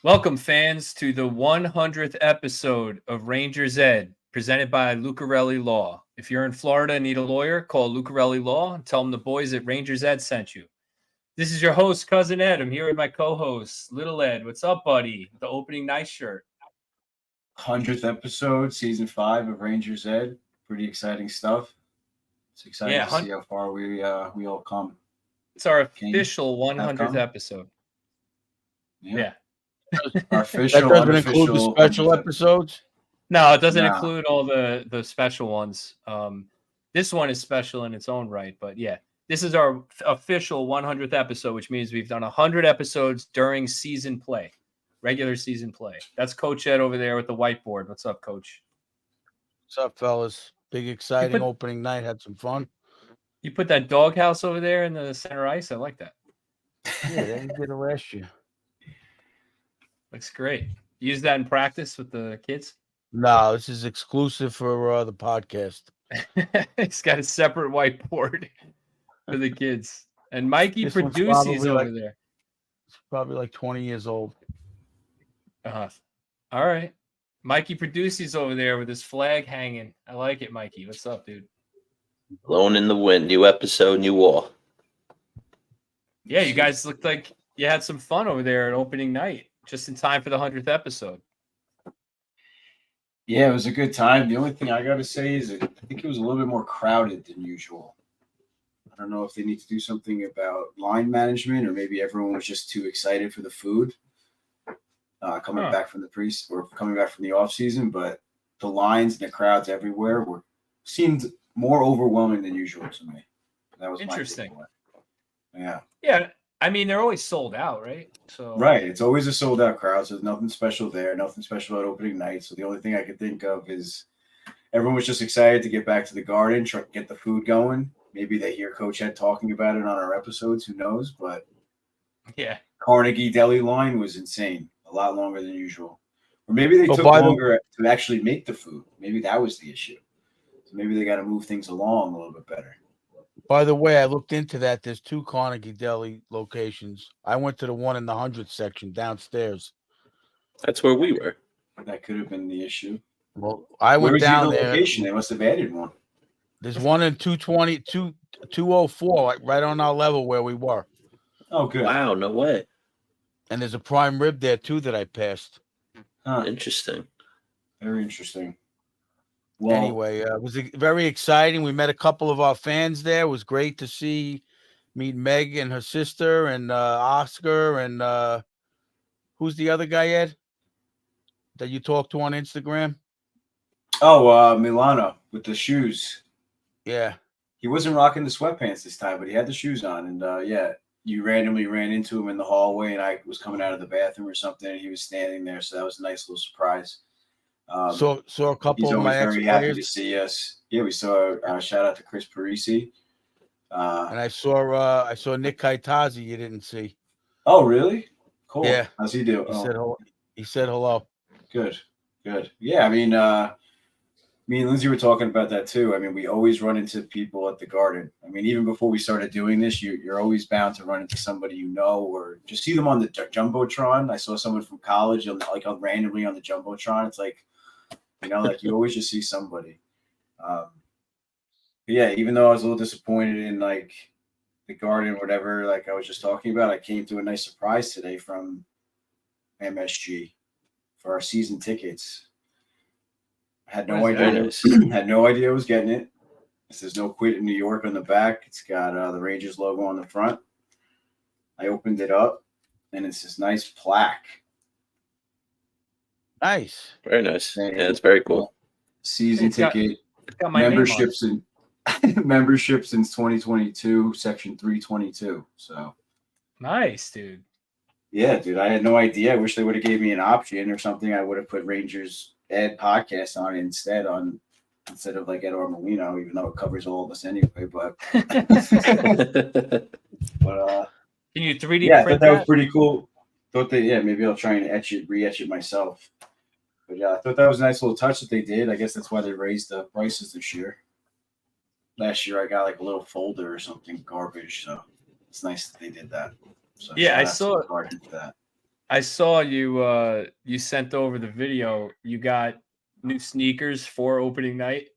Welcome, fans, to the 100th episode of Rangers Ed, presented by Lucarelli Law. If you're in Florida and need a lawyer, call Lucarelli Law and tell them the boys at Rangers Ed sent you. This is your host, Cousin Ed. I'm here with my co-host, Little Ed. What's up, buddy? The opening night shirt. 100th episode, season 5 of Rangers Ed. Pretty exciting stuff. It's exciting to see how far we all come. It's our official 100th episode. Yeah. Our official, that doesn't include the special episodes? No, it doesn't include all the special ones. This one is special in its own right, but yeah, this is our official 100th episode, which means we've done 100 episodes during season play, regular season play. That's Coach Ed over there with the whiteboard. What's up, Coach? What's up, fellas? Big, exciting opening night. Had some fun. You put that doghouse over there in the center ice. I like that. Yeah, they did it last year. Looks great. You use that in practice with the kids? No, this is exclusive for the podcast. It's got a separate whiteboard for the kids. And Mikey Produces over there. It's probably like 20 years old. All right. Mikey Produces over there with his flag hanging. I like it, Mikey. What's up, dude? Blowing in the wind. New episode, new war. Yeah, you guys looked like you had some fun over there at opening night, just in time for the 100th episode. Yeah, it was a good time. The only thing I got to say is I think it was a little bit more crowded than usual. I don't know if they need to do something about line management or maybe everyone was just too excited for the food coming back from the off season. But the lines and the crowds everywhere seemed more overwhelming than usual to me. That was interesting. Yeah. I mean, they're always sold out, right? So right. It's always a sold out crowd. So there's nothing special there, nothing special at opening night. So the only thing I could think of is everyone was just excited to get back to the garden, try to get the food going. Maybe they hear Coach Ed talking about it on our episodes. Who knows? But yeah, Carnegie Deli line was insane. A lot longer than usual. Or maybe they took longer to actually make the food. Maybe that was the issue. So maybe they got to move things along a little bit better. By the way, I looked into that. There's 2 Carnegie Deli locations. I went to the one in the 100 section downstairs. That's where we were. That could have been the issue. Well, I went down there. Location? They must have added one. There's one in 220, 204, like right on our level where we were. Oh, good. Wow, no way. And there's a prime rib there, too, that I passed. Huh. Interesting. Very interesting. Well, anyway, it was very exciting. We met a couple of our fans there. It was great to meet Meg and her sister and Oscar and who's the other guy, Ed, that you talked to on Instagram? Oh, Milano with the shoes. Yeah. He wasn't rocking the sweatpants this time, but he had the shoes on. And, yeah, you randomly ran into him in the hallway, and I was coming out of the bathroom or something, and he was standing there. So that was a nice little surprise. Saw a couple of my ex-players. Very happy to see us. Yeah, we saw a shout out to Chris Parisi. And I saw Nick Kaitazi you didn't see. Oh, really? Cool. Yeah. How's he do? He said hello. Good. Yeah, I mean, me and Lindsay were talking about that too. I mean, we always run into people at the Garden. I mean, even before we started doing this, you're always bound to run into somebody you know or just see them on the Jumbotron. I saw someone from college, like randomly on the Jumbotron. It's like, like you always just see somebody. Yeah, even though I was a little disappointed in like the Garden, whatever, like I was just talking about, I came to a nice surprise today from MSG for our season tickets. I had no idea. Had no idea I was getting it. It says "No Quit in New York" on the back. It's got the Rangers logo on the front. I opened it up, and it's this nice plaque. Nice. Very nice. Yeah, it's very cool. Season ticket. Got my memberships in membership since 2022, section 322. So nice, dude. Yeah, dude. I had no idea. I wish they would have gave me an option or something. I would have put Rangers Ed podcast on instead of like Ed Armolino, even though it covers all of us anyway. But can you 3D print I thought that was pretty cool. Maybe I'll try and re-etch it myself. But yeah, I thought that was a nice little touch that they did. I guess that's why they raised the prices this year. Last year I got like a little folder or something garbage, so it's nice that they did that. So yeah, I saw I saw you you sent over the video. You got new sneakers for opening night.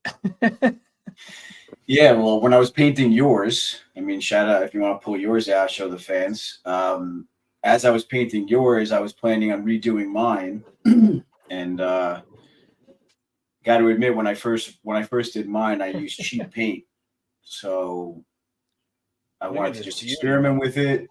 Yeah, well, when I was painting yours, I mean, shout out if you want to pull yours out, show the fans. As I was painting yours, I was planning on redoing mine, and got to admit, when I first did mine, I used cheap paint, so I Look wanted at to this just beauty. experiment with it.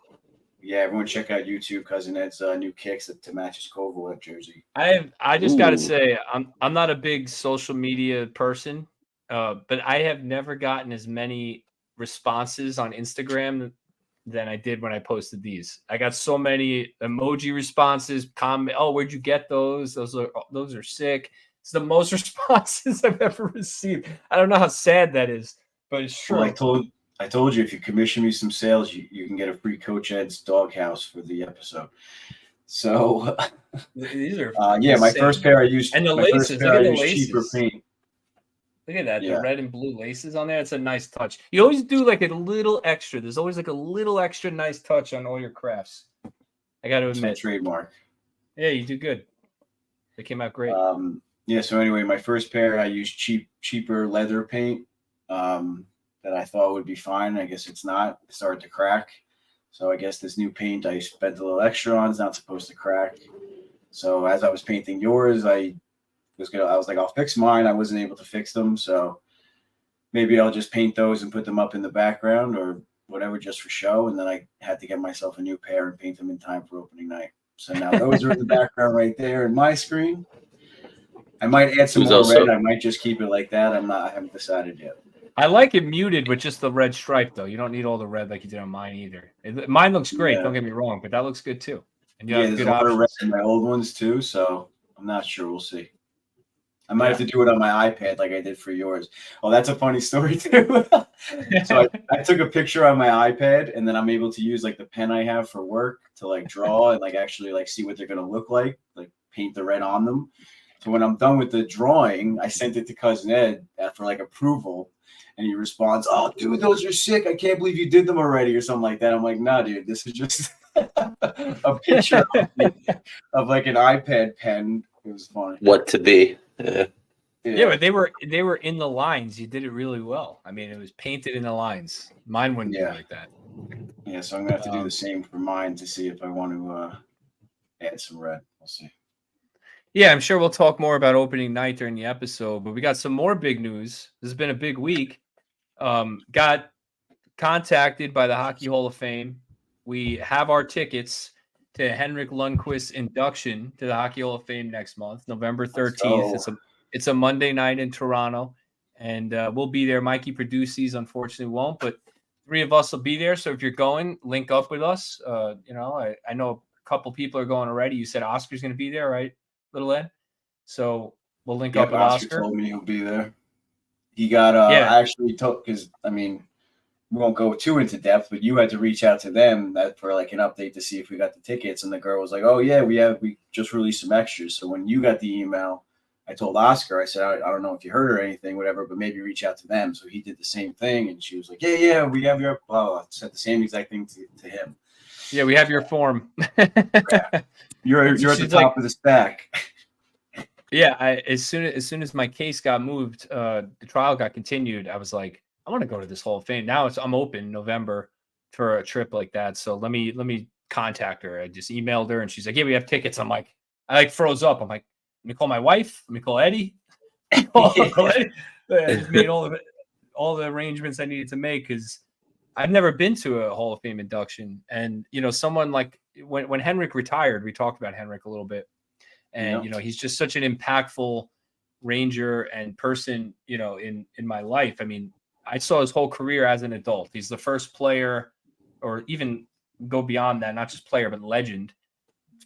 Yeah, everyone check out YouTube. Cousin Ed's new kicks to match his Kovalev jersey. I just got to Ooh. say I'm not a big social media person, but I have never gotten as many responses on Instagram than I did when I posted these. I got so many emoji responses, comment, "Oh, where'd you get those? Those are sick." It's the most responses I've ever received. I don't know how sad that is, but it's true. Well, I told you if you commission me some sales, you can get a free Coach Ed's doghouse for the episode. So These are yeah, my insane. first pair I used, And the my laces, first pair look I at the used cheaper laces. paint. Look at that, Yeah. the red and blue laces on there. It's a nice touch. You always do like a little extra. There's always like a little extra nice touch on all your crafts. I got to It's my admit. trademark. Yeah, you do good. They came out great. Yeah. So anyway, my first pair I used cheaper leather paint that I thought would be fine. I guess it's not. It started to crack. So I guess this new paint I spent a little extra on is not supposed to crack. So as I was painting yours, I was like, I'll fix mine. I wasn't able to fix them, so maybe I'll just paint those and put them up in the background or whatever, just for show. And then I had to get myself a new pair and paint them in time for opening night. So now those are in the background right there in my screen. I might add some Who's more also- red. I might just keep it like that. I haven't decided yet. I like it muted with just the red stripe, though. You don't need all the red like you did on mine either. Mine looks great. Yeah. Don't get me wrong, but that looks good too. And you Yeah, have there's good a lot of red options. in my old ones too, so I'm not sure. We'll see. I might have to do it on my iPad like I did for yours. Oh, that's a funny story too. So I took a picture on my iPad, and then I'm able to use like the pen I have for work to like draw and like actually like see what they're gonna look like paint the red on them. So when I'm done with the drawing, I sent it to Cousin Ed for like approval, and he responds, "Oh, dude, those are sick! I can't believe you did them already," or something like that. I'm like, "Nah, dude, this is just a picture of like an iPad pen." It was funny. What to be? Yeah, but they were in the lines. You did it really well. I mean, it was painted in the lines. Mine wouldn't be like that. Yeah, so I'm gonna have to do the same for mine to see if I want to add some red. We'll see. Yeah, I'm sure we'll talk more about opening night during the episode, but we got some more big news. This has been a big week. Got contacted by the Hockey Hall of Fame. We have our tickets to Henrik Lundqvist's induction to the Hockey Hall of Fame next month, November 13th. It's a Monday night in Toronto, and we'll be there. Mikey Produces, unfortunately, won't, but 3 of us will be there. So if you're going, link up with us. I know a couple people are going already. You said Oscar's going to be there, right, Little Ed? So we'll link up with Oscar. Told me he'll be there. He got I actually told, because I mean, we won't go too into depth, but you had to reach out to them for like an update to see if we got the tickets, and the girl was like, "Oh yeah, we just released some extras." So when you got the email, I told Oscar, I said, I don't know if you heard or anything, whatever, but maybe reach out to them. So he did the same thing, and she was like, yeah, we have your blah, blah. Said the same exact thing to him. Yeah, we have your form. You're at the top of the stack. Yeah, as soon as my case got moved, the trial got continued. I was like, I want to go to this Hall of Fame. Now I'm open November for a trip like that. So let me contact her. I just emailed her, and she's like, yeah, we have tickets. I'm like, I like froze up. I'm like, let me call my wife. Let me call Eddie. I just made all the arrangements I needed to make because I've never been to a Hall of Fame induction. And someone like when Henrik retired, we talked about Henrik a little bit. And he's just such an impactful Ranger and person, in my life. I mean, I saw his whole career as an adult. He's the first player, or even go beyond that, not just player, but legend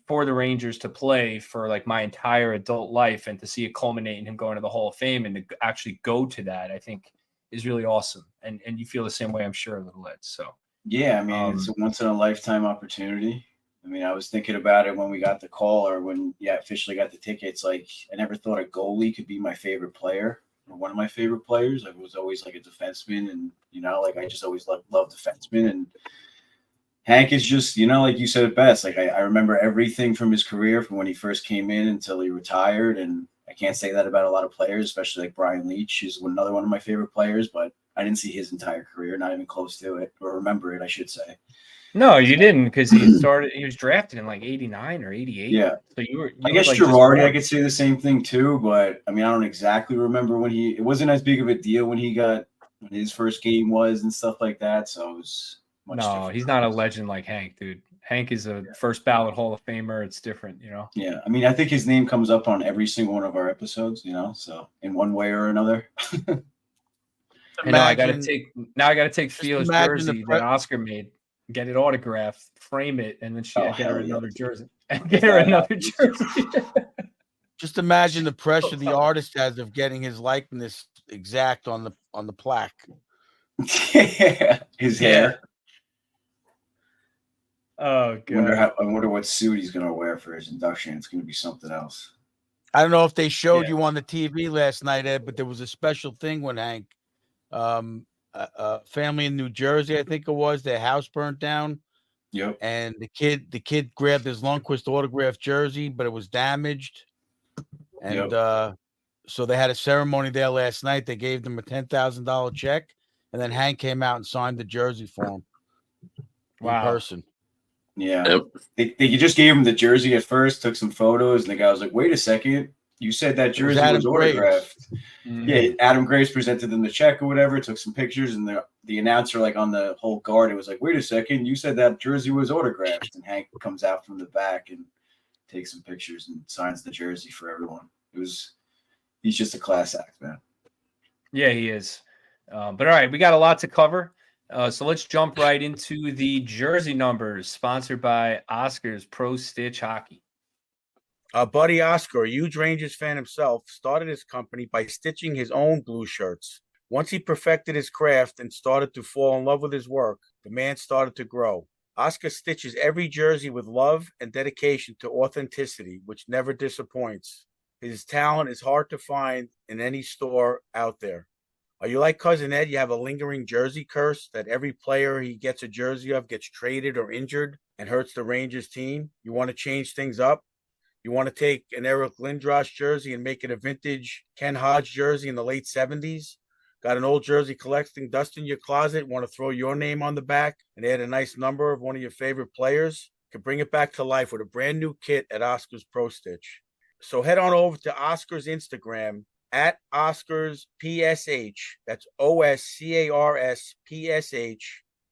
for the Rangers to play for like my entire adult life, and to see it culminate in him going to the Hall of Fame and to actually go to that, I think is really awesome. And you feel the same way, I'm sure, Little Ed. So yeah, I mean, it's a once in a lifetime opportunity. I mean, I was thinking about it when we got the call, or when officially got the tickets. Like, I never thought a goalie could be my favorite player, or one of my favorite players. I was always like a defenseman, and like I just always loved defensemen. And Hank is just, like you said it best. Like I remember everything from his career, from when he first came in until he retired. And I can't say that about a lot of players, especially like Brian Leach is another one of my favorite players, but I didn't see his entire career, not even close to it, or remember it, I should say. No, you didn't, because he was drafted in like 89 or 88. Yeah. So you were I guess like Girardi, I could say the same thing too, but I mean, I don't exactly remember when it wasn't as big of a deal when his first game was and stuff like that. So it was much different. He's not a legend like Hank, dude. Hank is a first ballot Hall of Famer. It's different, Yeah. I mean, I think his name comes up on every single one of our episodes, so in one way or another. I know I got to take Theo's jersey that Oscar made, get it autographed, frame it, and then get her another jersey. And get her another jersey. Just imagine the pressure the artist has of getting his likeness exact on the plaque. Yeah, his hair. Oh god! I wonder what suit he's gonna wear for his induction. It's gonna be something else. I don't know if they showed you on the TV last night, Ed, but there was a special thing when Hank, a family in New Jersey, I think it was, their house burnt down. Yep. And the kid grabbed his Lundqvist autographed jersey, but it was damaged. And so they had a ceremony there last night. They gave them a $10,000 check, and then Hank came out and signed the jersey for him in person. Yeah. Yep. They just gave him the jersey at first, took some photos, and the guy was like, "Wait a second, you said that jersey was autographed." Mm-hmm. Yeah, Adam Graves presented them the check or whatever, took some pictures, and the announcer, like on the whole guard, it was like, "Wait a second, you said that jersey was autographed." And Hank comes out from the back and takes some pictures and signs the jersey for everyone. He's just a class act, man. Yeah, he is. But all right, we got a lot to cover. So let's jump right into the jersey numbers, sponsored by Oscar's Pro Stitch Hockey. Our buddy Oscar, a huge Rangers fan himself, started his company by stitching his own blue shirts. Once he perfected his craft and started to fall in love with his work, the man started to grow. Oscar stitches every jersey with love and dedication to authenticity, which never disappoints. His talent is hard to find in any store out there. Are you like Cousin Ed? You have a lingering jersey curse that every player he gets a jersey of gets traded or injured and hurts the Rangers team? You want to change things up? You want to take an Eric Lindros jersey and make it a vintage Ken Hodge jersey in the late 70s? Got an old jersey collecting dust in your closet? Want to throw your name on the back and add a nice number of one of your favorite players? You can bring it back to life with a brand new kit at Oscar's Pro Stitch. So head on over to Oscar's Instagram at Oscars PSH. That's OSCARS PSH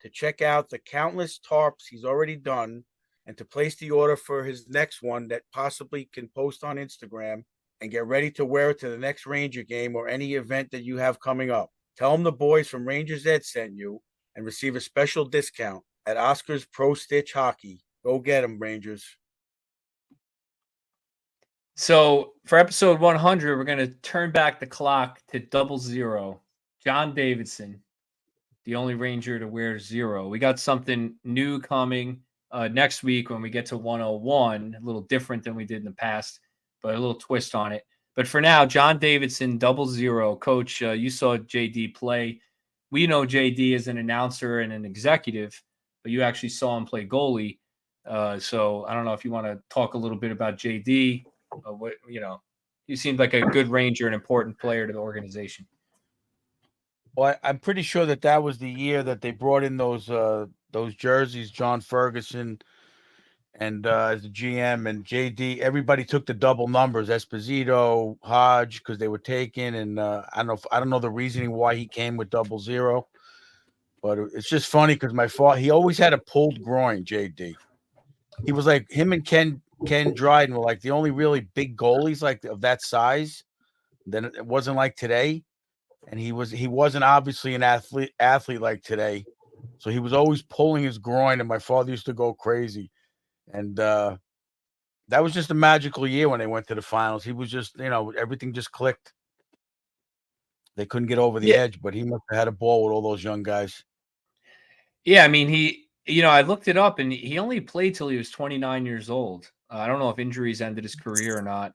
to check out the countless tarps he's already done and to place the order for his next one that possibly can post on Instagram and get ready to wear it to the next Ranger game or any event that you have coming up. Tell them the boys from Rangers Ed sent you and receive a special discount at Oscar's Pro Stitch Hockey. Go get them, Rangers. So for episode 100, we're going to turn back the clock to 00. John Davidson, the only Ranger to wear 0. We got something new coming next week when we get to 101, a little different than we did in the past, but a little twist on it. But for now, John Davidson, 00. Coach, you saw JD play. We know JD as an announcer and an executive, but you actually saw him play goalie. So I don't know if you want to talk a little bit about JD. He seemed like a good Ranger, an important player to the organization. Well, I'm pretty sure that was the year that they brought in those jerseys, John Ferguson and as the GM and JD. Everybody took the double numbers, Esposito, Hodge, because they were taken. And I don't know the reasoning why he came with 00, but it's just funny because my father, he always had a pulled groin. JD, he was like him and Ken Dryden were like the only really big goalies like of that size. Then it wasn't like today, and he wasn't obviously an athlete like today, so he was always pulling his groin, and my father used to go crazy. And that was just a magical year when they went to the finals. He was just, everything just clicked. They couldn't get over the edge, but he must have had a ball with all those young guys. Yeah, I mean, I looked it up, and he only played till he was 29 years old. I don't know if injuries ended his career or not.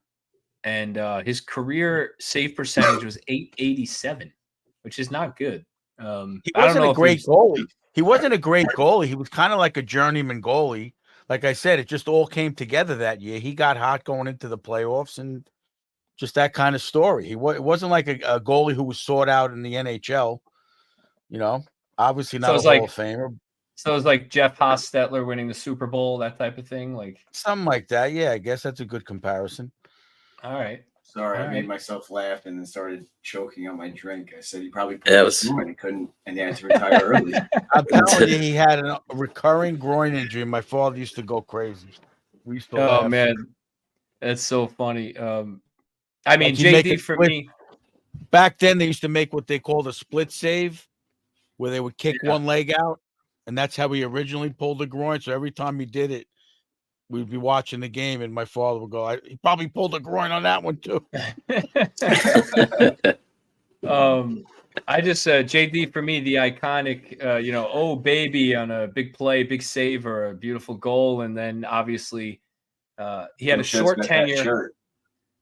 And his career save percentage was .887, which is not good. He wasn't a great goalie. He wasn't a great goalie. He was kind of like a journeyman goalie. Like I said, it just all came together that year. He got hot going into the playoffs, and just that kind of story. It wasn't like a goalie who was sought out in the NHL. Obviously So not a it's Hall like of Famer. so it's like Jeff Hostetler winning the Super Bowl, that type of thing. Like, Something like that. Yeah, I guess that's a good comparison. all right. Sorry, All I made right. myself laugh and then started choking on my drink. I said he probably Yeah, it pulled was- his groin and couldn't, and he had to retire early. I'm telling you, he had a recurring groin injury. My father used to go crazy. We used to Oh laugh. man, that's so funny. I mean, Like he'd make JD a for split- me. Back then, they used to make what they called a split save, where they would kick Yeah. one leg out, and that's how he originally pulled the groin. So every time he did it, we'd be watching the game, and my father would go, "He probably pulled a groin on that one too." I just JD for me, the iconic, oh baby on a big play, big save, or a beautiful goal, and then obviously he had a Coach Ed's short got that tenure. shirt.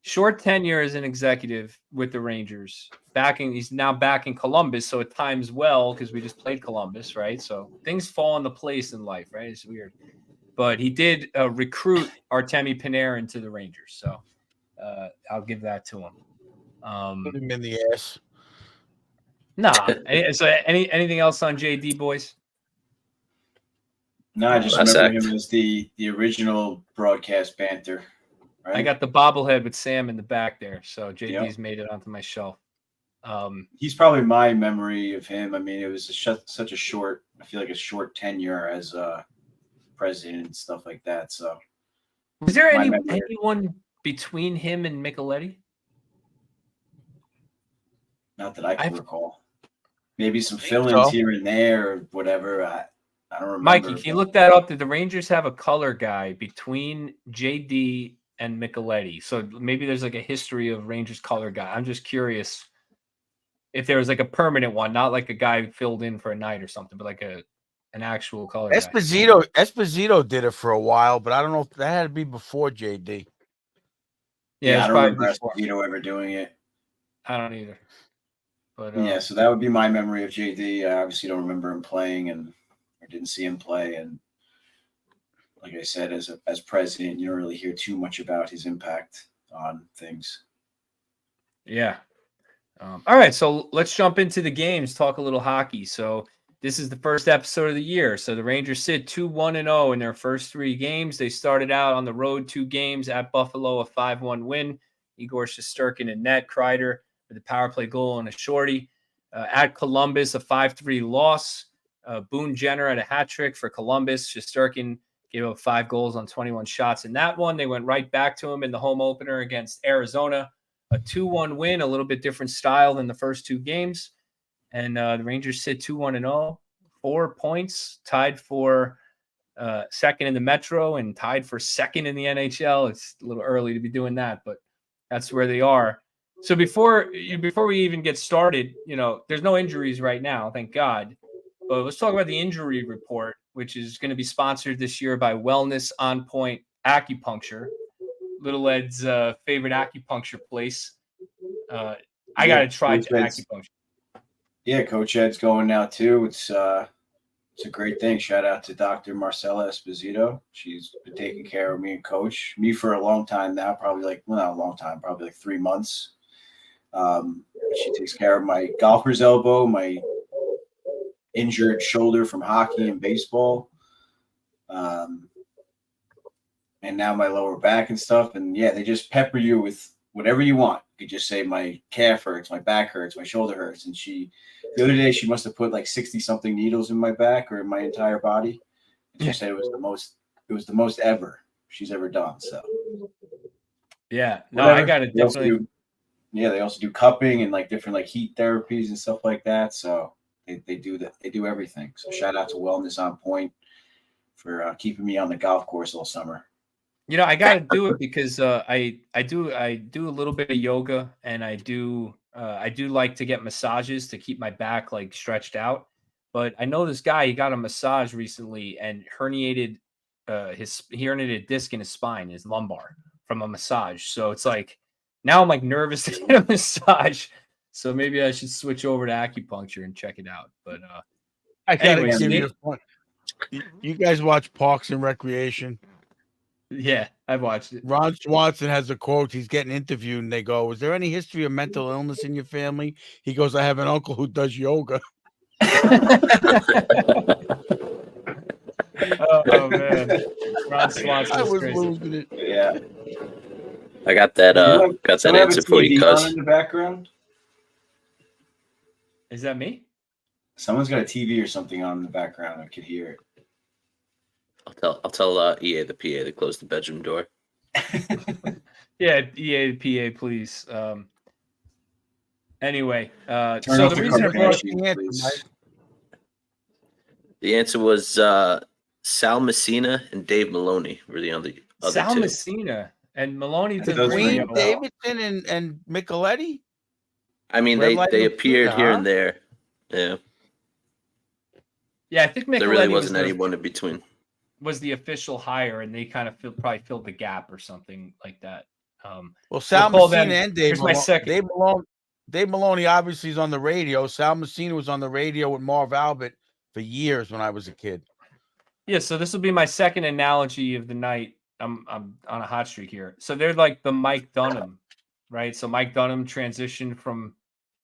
Short tenure as an executive with the Rangers. He's now back in Columbus, so it times well because we just played Columbus, right? So things fall into place in life, right? It's weird, but he did recruit Artemi Panarin to the Rangers, so I'll give that to him. Put him in the ass. Nah. So anything else on JD, boys? No, I just Last remember act. him as the original broadcast banter. Right? I got the bobblehead with Sam in the back there, so JD's made it onto my shelf. He's probably my memory of him. I mean, it was such a short, I feel like a short tenure as president and stuff like that. So, was there my memory- anyone between him and Micheletti? not that I can I've- recall. Maybe some think fill-ins so. here and there or whatever. I don't remember. Mikey, can you look that up? Did the Rangers have a color guy between JD and Micheletti? So maybe there's like a history of Rangers color guy. I'm just curious if there was like a permanent one, not like a guy who filled in for a night or something, but like an actual color guy. Esposito did it for a while, but I don't know if that had to be before JD. Yeah, it's I don't probably remember before. Esposito ever doing it. I don't either. But Yeah, so that would be my memory of JD. I obviously don't remember him playing, and I didn't see him play. And like I said, as president, you don't really hear too much about his impact on things. yeah. All right, so let's jump into the games, talk a little hockey. So this is the first episode of the year. So the Rangers sit 2-1-0 in their first 3 games. They started out on the road 2 games at Buffalo, a 5-1 win. Igor Shesterkin and net, Kreider with a power play goal and a shorty. At Columbus, a 5-3 loss. Boone Jenner had a hat trick for Columbus. Shesterkin gave up 5 goals on 21 shots in that one. They went right back to him in the home opener against Arizona. A 2-1 win, a little bit different style than the first 2 games. And the Rangers sit 2-1-0, 4 points, tied for second in the Metro and tied for second in the NHL. It's a little early to be doing that, but that's where they are. So before we even get started, there's no injuries right now, thank God. But let's talk about the injury report, which is going to be sponsored this year by Wellness On Point Acupuncture, Little Ed's favorite acupuncture place. I got to try acupuncture. Yeah, Coach Ed's going now too. It's a great thing. Shout out to Dr. Marcella Esposito. She's been taking care of me and Coach. Me for a long time now, probably not a long time, probably like 3 months. She takes care of my golfer's elbow, my injured shoulder from hockey and baseball, and now my lower back and stuff. And yeah, they just pepper you with whatever you want. You could just say my calf hurts, my back hurts, my shoulder hurts. And the other day, she must have put like 60-something needles in my back or in my entire body. And she said it was the most ever she's ever done. So yeah, no, whatever. I got it definitely. They also do cupping and like different like heat therapies and stuff like that. So they do that. They do everything. So shout out to Wellness On Point for keeping me on the golf course all summer. I got to do it because I do a little bit of yoga, and I do like to get massages to keep my back like stretched out. But I know this guy, he got a massage recently and herniated a disc in his spine, his lumbar, from a massage. So it's like now I'm like nervous to get a massage. So maybe I should switch over to acupuncture and check it out. But I gotta Anyway, give you a point. You guys watch Parks and Recreation? Yeah, I've watched it. Ron Swanson has a quote. He's getting interviewed, and they go, "Is there any history of mental illness in your family?" He goes, "I have an uncle who does yoga." Oh man, Ron Swanson I is was crazy. losing it. Yeah. I got that. Got that Someone have a answer for you, TV on cuz. in the background. Is that me? Someone's got a TV or something on in the background. I could hear I'll tell EA the PA to close the bedroom door. it. Yeah, EA PA, please. Anyway, Turn so off the the reason I brought up Kardashians, please. The answer was Sal Messina and Dave Maloney were the other Sal two. Messina and Maloney That did does ring Green, a bell. Davidson, and Micheletti. I mean, Red Light they Messina, appeared here huh? and there. Yeah, Yeah, I think there really Micheletti wasn't anyone in between. was the official hire, and they kind of probably filled the gap or something like that. Well, Sal call Messina them- and Dave here's my Maloney. second. Dave Maloney obviously is on the radio. Sal Messina was on the radio with Marv Albert for years when I was a kid. Yeah, so this will be my second analogy of the night. I'm on a hot streak here. So they're like the Mike Dunham, right? So Mike Dunham transitioned from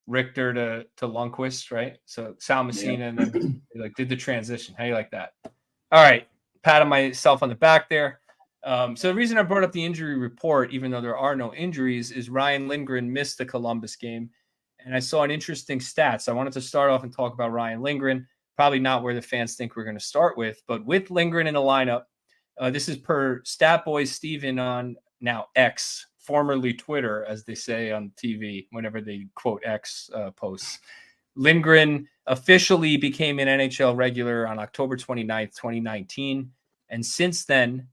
Richter to Lundqvist, right? So Sal Messina and then they like did the transition. How do you like that? All right, patting myself on the back there. So the reason I brought up the injury report, even though there are no injuries, is Ryan Lindgren missed the Columbus game, and I saw an interesting stat. So I wanted to start off and talk about Ryan Lindgren. Probably not where the fans think we're going to start with, but with Lindgren in the lineup, this is per Statboy Steven on now X, formerly Twitter, as they say on TV whenever they quote X posts. Lindgren officially became an NHL regular on October 29th, 2019. And since then,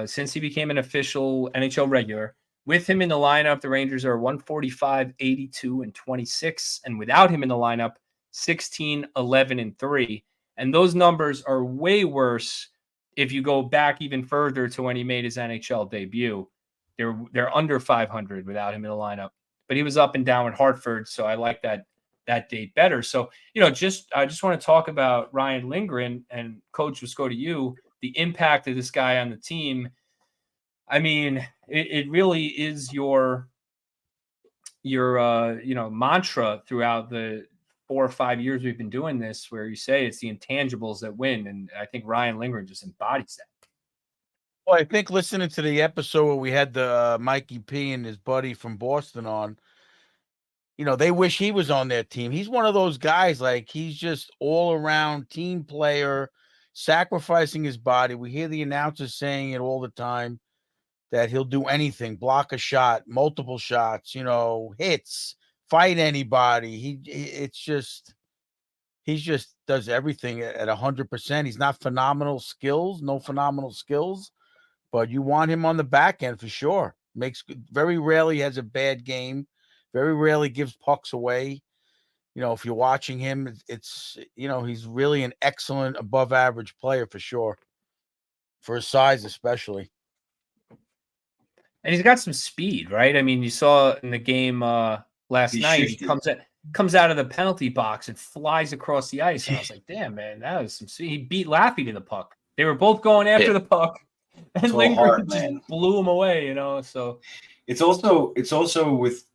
since he became an official NHL regular, with him in the lineup, the Rangers are 145, 82, and 26. And without him in the lineup, 16, 11, and 3. And those numbers are way worse if you go back even further to when he made his NHL debut. They're under 500 without him in the lineup. But he was up and down with Hartford, so I like that date better. So, I just want to talk about Ryan Lindgren, and Coach, let's go to you. The impact of this guy on the team. I mean, it really is your mantra throughout the 4 or 5 years we've been doing this, where you say it's the intangibles that win, and I think Ryan Lindgren just embodies that. Well, I think listening to the episode where we had the Mikey P and his buddy from Boston on, they wish he was on their team. He's one of those guys, like he's just all around team player, sacrificing his body. We hear the announcers saying it all the time that he'll do anything, block a shot, multiple shots, hits, fight anybody. He just does everything at 100%. He's not no phenomenal skills, but you want him on the back end for sure. Very rarely has a bad game. Very rarely gives pucks away. If you're watching him, it's he's really an excellent above average player for sure. For his size, especially. And he's got some speed, right? I mean, you saw in the game last night, shifty. he comes out of the penalty box and flies across the ice. And I was like, damn, man, that was some speed. He beat Laffy to the puck. They were both going after the puck, and Lindgren just blew him away, so it's also with,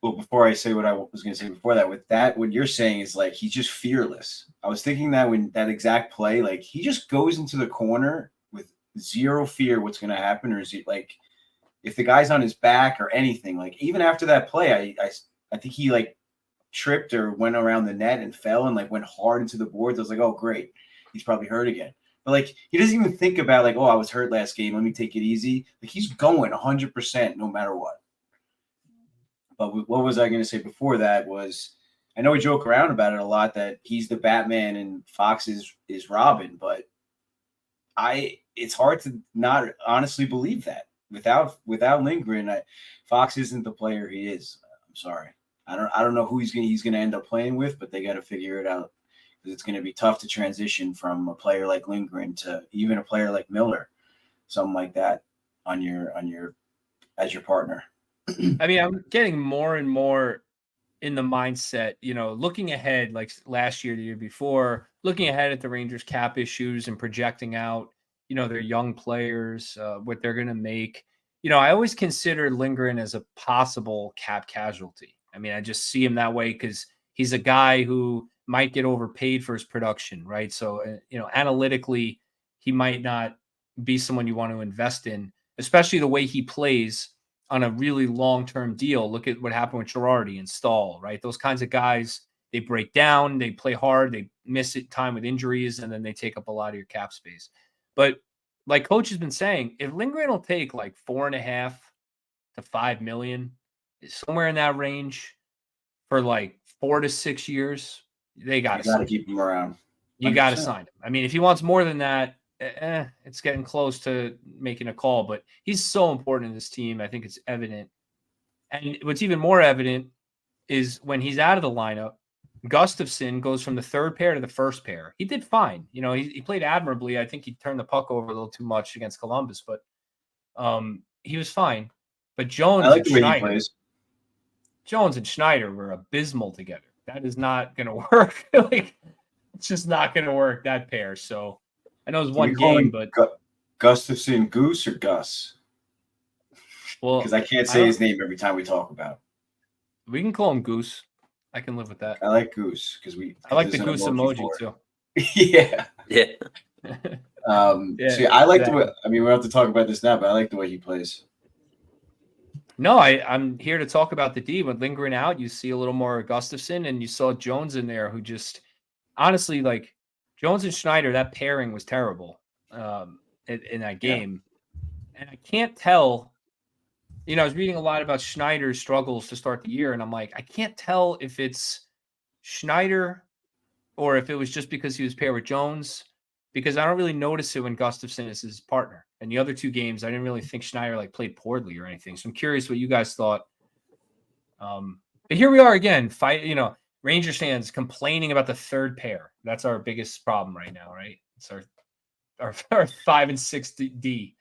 well, before I say what I was going to say before that, with that, what you're saying is like he's just fearless. I was thinking that when that exact play, like he just goes into the corner with zero fear what's going to happen, or is it like if the guy's on his back or anything, like even after that play, I think he like tripped or went around the net and fell and like went hard into the boards. I was like, oh great, he's probably hurt again. But like he doesn't even think about like, oh, I was hurt last game, let me take it easy. Like he's going 100% no matter what. But what was I going to say before that was, I know we joke around about it a lot that he's the Batman and Fox is Robin, but it's hard to not honestly believe that. Without Lindgren, Fox isn't the player he is. I'm sorry. I don't know who he's going to end up playing with, but they got to figure it out, because it's going to be tough to transition from a player like Lindgren to even a player like Miller, something like that as your partner. I mean, I'm getting more and more in the mindset, looking ahead, like last year, the year before, looking ahead at the Rangers cap issues and projecting out, their young players, what they're going to make. I always consider Lindgren as a possible cap casualty. I mean, I just see him that way because he's a guy who might get overpaid for his production, right? So, analytically, he might not be someone you want to invest in, especially the way he plays on a really long-term deal. Look at what happened with Girardi and Stahl, right? Those kinds of guys, they break down, they play hard, they miss it time with injuries, and then they take up a lot of your cap space. But like Coach has been saying, if Lindgren will take like 4.5 to 5 million, somewhere in that range for like 4 to 6 years, they got to keep him around. You got to sign him. I mean, if he wants more than that, it's getting close to making a call, but he's so important in this team. I think it's evident. And what's even more evident is when he's out of the lineup, Gustafsson goes from the third pair to the first pair. He did fine. He played admirably. I think he turned the puck over a little too much against Columbus, but he was fine. But Jones I like and the way he Schneider, plays. Jones and Schneider were abysmal together. That is not going to work. It's just not going to work, that pair. So I know it was one game, but Gustafsson Goose or Gus? Well, because I can't say his name every time we talk about him. We can call him Goose. I can live with that. I like Goose because I like the Goose emoji too. Yeah. Yeah. See, I like the way. I mean, we don't have to talk about this now, but I like the way he plays. No, I'm here to talk about the D. With Lindgren out, you see a little more Gustafsson, and you saw Jones in there, who just honestly, like Jones and Schneider, that pairing was terrible in that game. Yeah. And I can't tell. I was reading a lot about Schneider's struggles to start the year, and I'm like, I can't tell if it's Schneider or if it was just because he was paired with Jones, because I don't really notice it when Gustafsson is his partner. And the other two games, I didn't really think Schneider played poorly or anything. So I'm curious what you guys thought. But here we are again, Rangers fans complaining about the third pair. That's our biggest problem right now, right? It's our 5 and 6 D.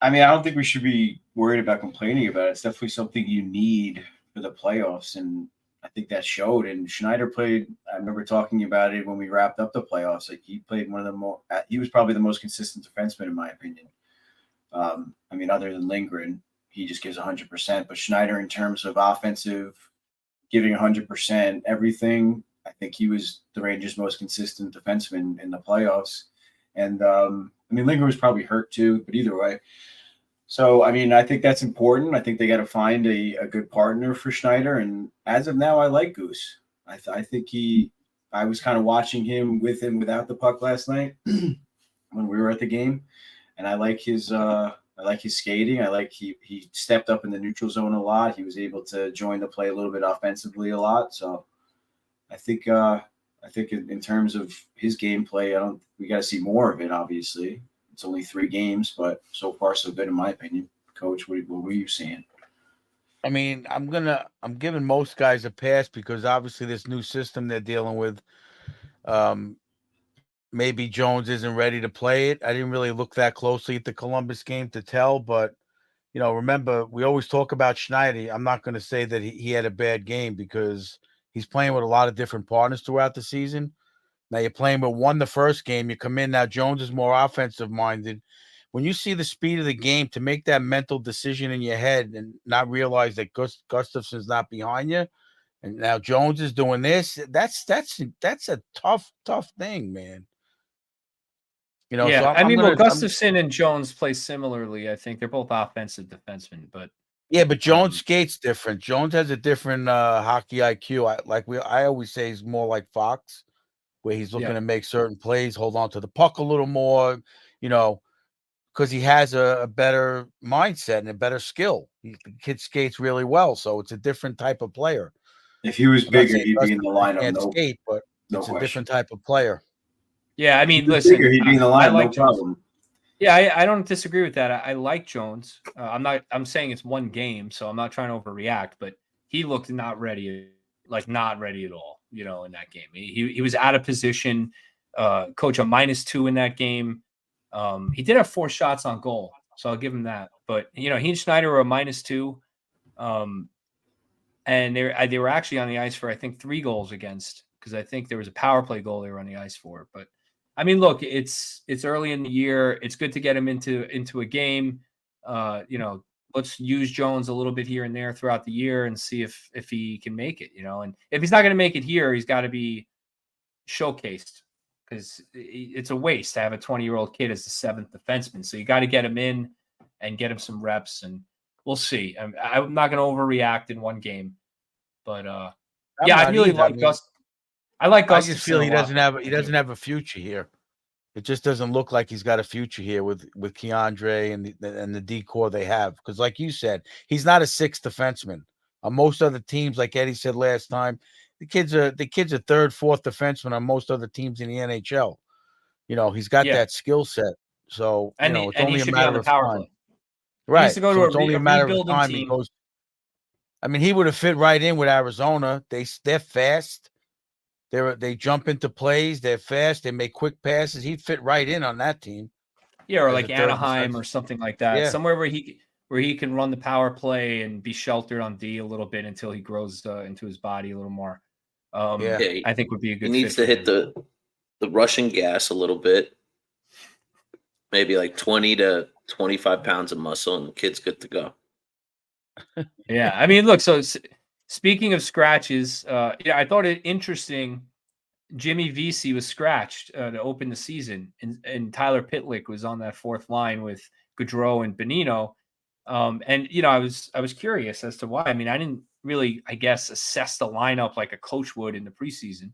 I mean, I don't think we should be worried about complaining about it. It's definitely something you need for the playoffs, and I think that showed. And Schneider played. I remember talking about it when we wrapped up the playoffs. Like, he played one of the more. He was probably the most consistent defenseman in my opinion. I mean, other than Lindgren, he just gives 100%. But Schneider, in terms of offensive, giving 100%, everything, I think he was the Rangers' most consistent defenseman in the playoffs. And I mean, Lindgren was probably hurt too, but either way. So, I mean, I think that's important. I think they got to find a good partner for Schneider. And as of now, I like Goose. I think I was kind of watching him with and without the puck last night when we were at the game. And I like his skating. I like he stepped up in the neutral zone a lot. He was able to join the play a little bit offensively a lot. So I think in terms of his gameplay, we got to see more of it. Obviously, it's only 3 games, but so far so good in my opinion. Coach, what were you seeing? I mean, I'm giving most guys a pass because obviously this new system they're dealing with. Maybe Jones isn't ready to play it. I didn't really look that closely at the Columbus game to tell, but remember, we always talk about Schneider. I'm not going to say that he had a bad game because he's playing with a lot of different partners throughout the season. Now you're playing with one the first game. You come in now. Jones is more offensive minded. When you see the speed of the game, to make that mental decision in your head and not realize that Gustafsson's not behind you, and now Jones is doing this. That's a tough thing, man. Yeah, so Gustafsson and Jones play similarly. I think they're both offensive defensemen, but but Jones skates different. Jones has a different hockey IQ. I always say he's more like Fox, where he's looking to make certain plays, hold on to the puck a little more, because he has a better mindset and a better skill. The kid skates really well, so it's a different type of player. If he was bigger, he'd be in the lineup. Can't skate, but it's a different type of player. Yeah, I mean, listen, bigger, he'd be in the lineup, no problem. Yeah, I don't disagree with that. I like Jones. I'm saying it's one game, so I'm not trying to overreact, but he looked not ready at all, in that game. He was out of position. Coach, a -2 in that game. He did have 4 shots on goal, so I'll give him that. But, he and Schneider were a -2. and they were actually on the ice for, I think, 3 goals against, because I think there was a power play goal they were on the ice for. But I mean, look, it's early in the year. It's good to get him into a game. Let's use Jones a little bit here and there throughout the year and see if he can make it. And if he's not going to make it here, he's got to be showcased, because it's a waste to have a 20-year-old kid as the 7th defenseman. So you got to get him in and get him some reps, and we'll see. I'm not going to overreact in one game, but yeah, I really like Gus. I like Gus. I just feel he doesn't have a future here. It just doesn't look like he's got a future here with Keandre and the decor they have. Because, like you said, he's not a 6th defenseman. On most other teams, like Eddie said last time, the kid's a 3rd, 4th defenseman on most other teams in the NHL. He's got that skill set. So it's only a matter of time. Right. He needs to go to it's only a matter of time. Team. He goes. I mean, he would have fit right in with Arizona. They're fast. They jump into plays. They're fast. They make quick passes. He'd fit right in on that team. Yeah, or like Anaheim or something like that. Yeah. Somewhere where he can run the power play and be sheltered on D a little bit until he grows into his body a little more. I think would be a good. He needs to hit the Russian gas a little bit. Maybe like 20 to 25 pounds of muscle, and the kid's good to go. Yeah, I mean, look. So speaking of scratches, I thought it interesting. Jimmy Vesey was scratched to open the season, and Tyler Pitlick was on that 4th line with Gaudreau and Bonino. I was curious as to why. I mean, I didn't really, I guess, assess the lineup like a coach would in the preseason,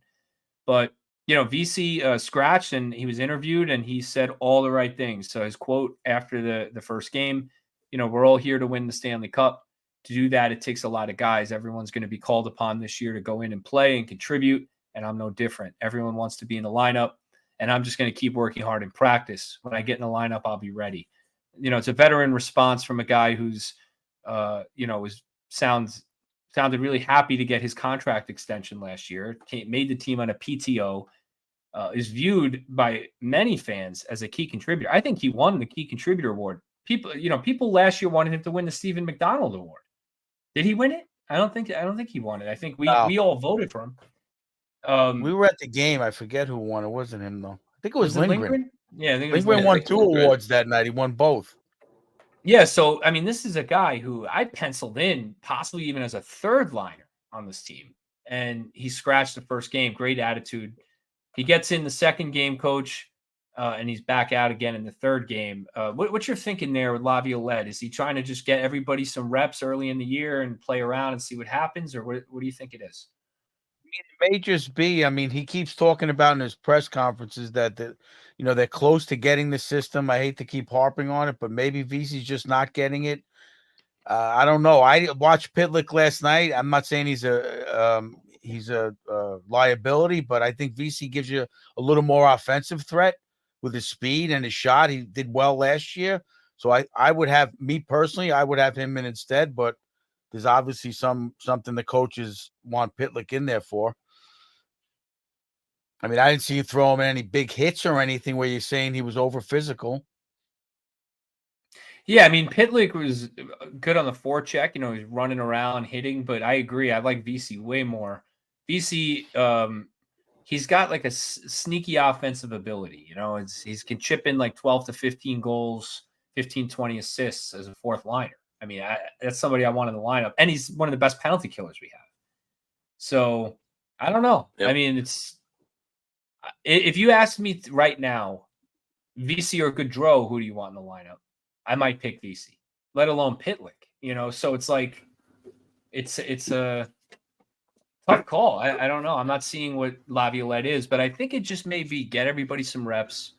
but Vesey scratched, and he was interviewed, and he said all the right things. So his quote after the first game, we're all here to win the Stanley Cup. To do that, it takes a lot of guys. Everyone's going to be called upon this year to go in and play and contribute, and I'm no different. Everyone wants to be in the lineup, and I'm just going to keep working hard in practice. When I get in the lineup, I'll be ready. It's a veteran response from a guy who's, sounded really happy to get his contract extension last year. Made the team on a PTO. Is viewed by many fans as a key contributor. I think he won the key contributor award. People last year wanted him to win the Stephen McDonald Award. Did he win it? I don't think he won it. I think we all voted for him. We were at the game. I forget who won. It wasn't him though. I think it was Lindgren. Yeah, I think Lindgren won 2 awards that night. He won both. Yeah, so I mean, this is a guy who I penciled in possibly even as a 3rd liner on this team, and he scratched the first game. Great attitude. He gets in the second game, coach, and he's back out again in the 3rd game. What you're thinking there with Laviolette? Is he trying to just get everybody some reps early in the year and play around and see what happens, or what do you think it is? I mean, it may just be. I mean, he keeps talking about in his press conferences that they're close to getting the system. I hate to keep harping on it, but maybe Vesey's just not getting it. I don't know. I watched Pitlick last night. I'm not saying he's a liability, but I think Vesey gives you a little more offensive threat with his speed and his shot. He did well last year. So I would have, me personally, I would have him in instead, but there's obviously something the coaches want Pitlick in there for. I mean, I didn't see you throw him in any big hits or anything where you're saying he was over physical. Yeah, I mean, Pitlick was good on the forecheck. He's running around, hitting, but I agree. I like Vesey way more. Vesey, he's got like a sneaky offensive ability. He can chip in like 12 to 15 goals, 15, 20 assists as a 4th liner. I mean, that's somebody I want in the lineup, and he's one of the best penalty killers we have. So I don't know. Yep. I mean, if you ask me right now, Vesey or Gaudreau, who do you want in the lineup? I might pick Vesey, let alone Pitlick. So it's like it's a tough call. I don't know. I'm not seeing what Laviolette is, but I think it just may be get everybody some reps.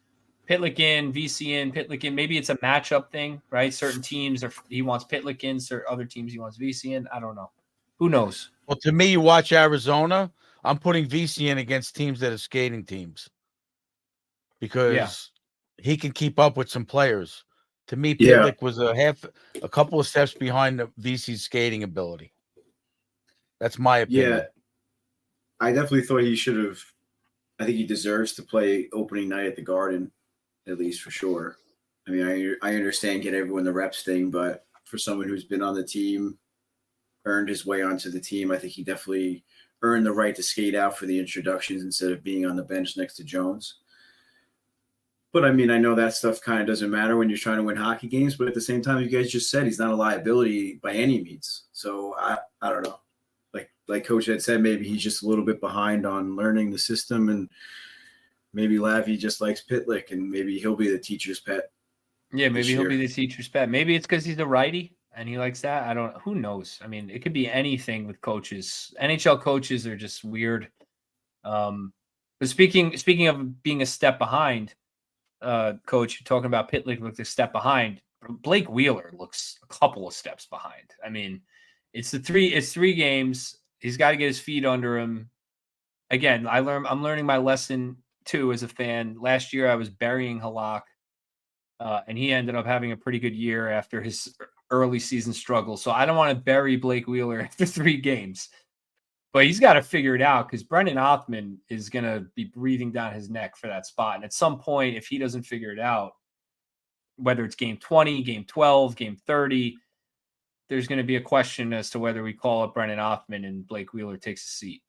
Pitlick in, Vesey in, Pitlick in. Maybe it's a matchup thing, right? Certain teams he wants Pitlick in, certain other teams he wants Vesey in. I don't know. Who knows? Well, to me, you watch Arizona. I'm putting Vesey in against teams that are skating teams because he can keep up with some players. To me, Pitlick was a couple of steps behind Vesey's skating ability. That's my opinion. Yeah, I definitely thought he should have. I think he deserves to play opening night at the Garden, at least for sure. I mean, I understand get everyone the reps thing, but for someone who's been on the team earned his way onto the team. I think he definitely earned the right to skate out for the introductions instead of being on the bench next to Jones. But I mean, I know that stuff kind of doesn't matter when you're trying to win hockey games, but at the same time, you guys just said he's not a liability by any means. So I don't know. Like Coach had said, maybe he's just a little bit behind on learning the system, and maybe Lavi just likes Pitlick, and maybe he'll be the teacher's pet. Yeah, maybe he'll be the teacher's pet. Maybe it's because he's a righty and he likes that. I don't. Who knows? I mean, it could be anything with coaches. NHL coaches are just weird. But speaking of being a step behind, Coach, you're talking about Pitlick looked a step behind. Blake Wheeler looks a couple of steps behind. I mean, it's 3 games. He's got to get his feet under him. Again, I'm learning my lesson too as a fan. Last year I was burying Halak, and he ended up having a pretty good year after his early season struggle. So I don't want to bury Blake Wheeler after 3 games. But he's got to figure it out because Brendan Othman is going to be breathing down his neck for that spot. And at some point, if he doesn't figure it out, whether it's game 20, game 12, game 30, there's going to be a question as to whether we call up Brendan Othman and Blake Wheeler takes a seat.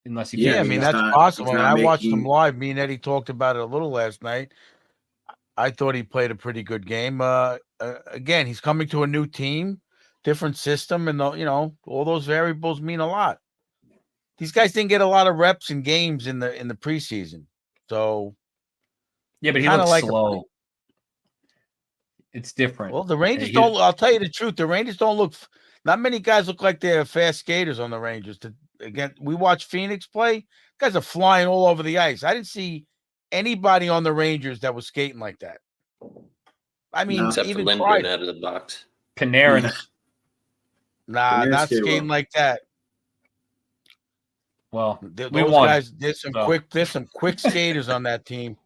Unless he I mean, that's possible. And I watched him live. Me and Eddie talked about it a little last night. I thought he played a pretty good game. Again, he's coming to a new team, different system, and all those variables mean a lot. These guys didn't get a lot of reps and games in the preseason, so yeah, but he looks slow. It's different. Well, the Rangers don't. I'll tell you the truth. The Rangers don't look. Not many guys look like they're fast skaters on the Rangers. Again, we watch Phoenix play. Guys are flying all over the ice. I didn't see anybody on the Rangers that was skating like that. I mean, except even for Lindgren out of the box. Panarin. Nah, not skating like that. Well, those won. Guys, there's some quick skaters on that team.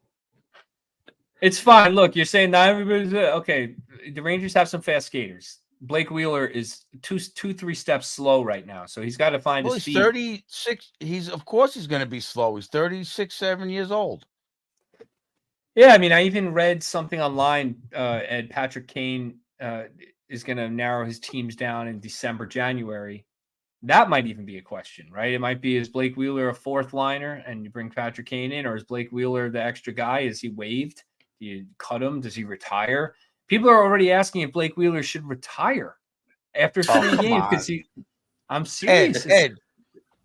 It's fine. Look, you're saying not everybody's okay. The Rangers have some fast skaters. Blake Wheeler is 2-3 steps slow right now, so he's got to find his feet. He's 36. Of course he's going to be slow. He's 36, 7 years old. Yeah, I mean, I even read something online. Ed Patrick Kane is going to narrow his teams down in December, January. That might even be a question, right? It might be, is Blake Wheeler a 4th liner and you bring Patrick Kane in, or is Blake Wheeler the extra guy? Is he waived? Do you cut him? Does he retire? People are already asking if Blake Wheeler should retire after 3 games because I'm serious. Ed,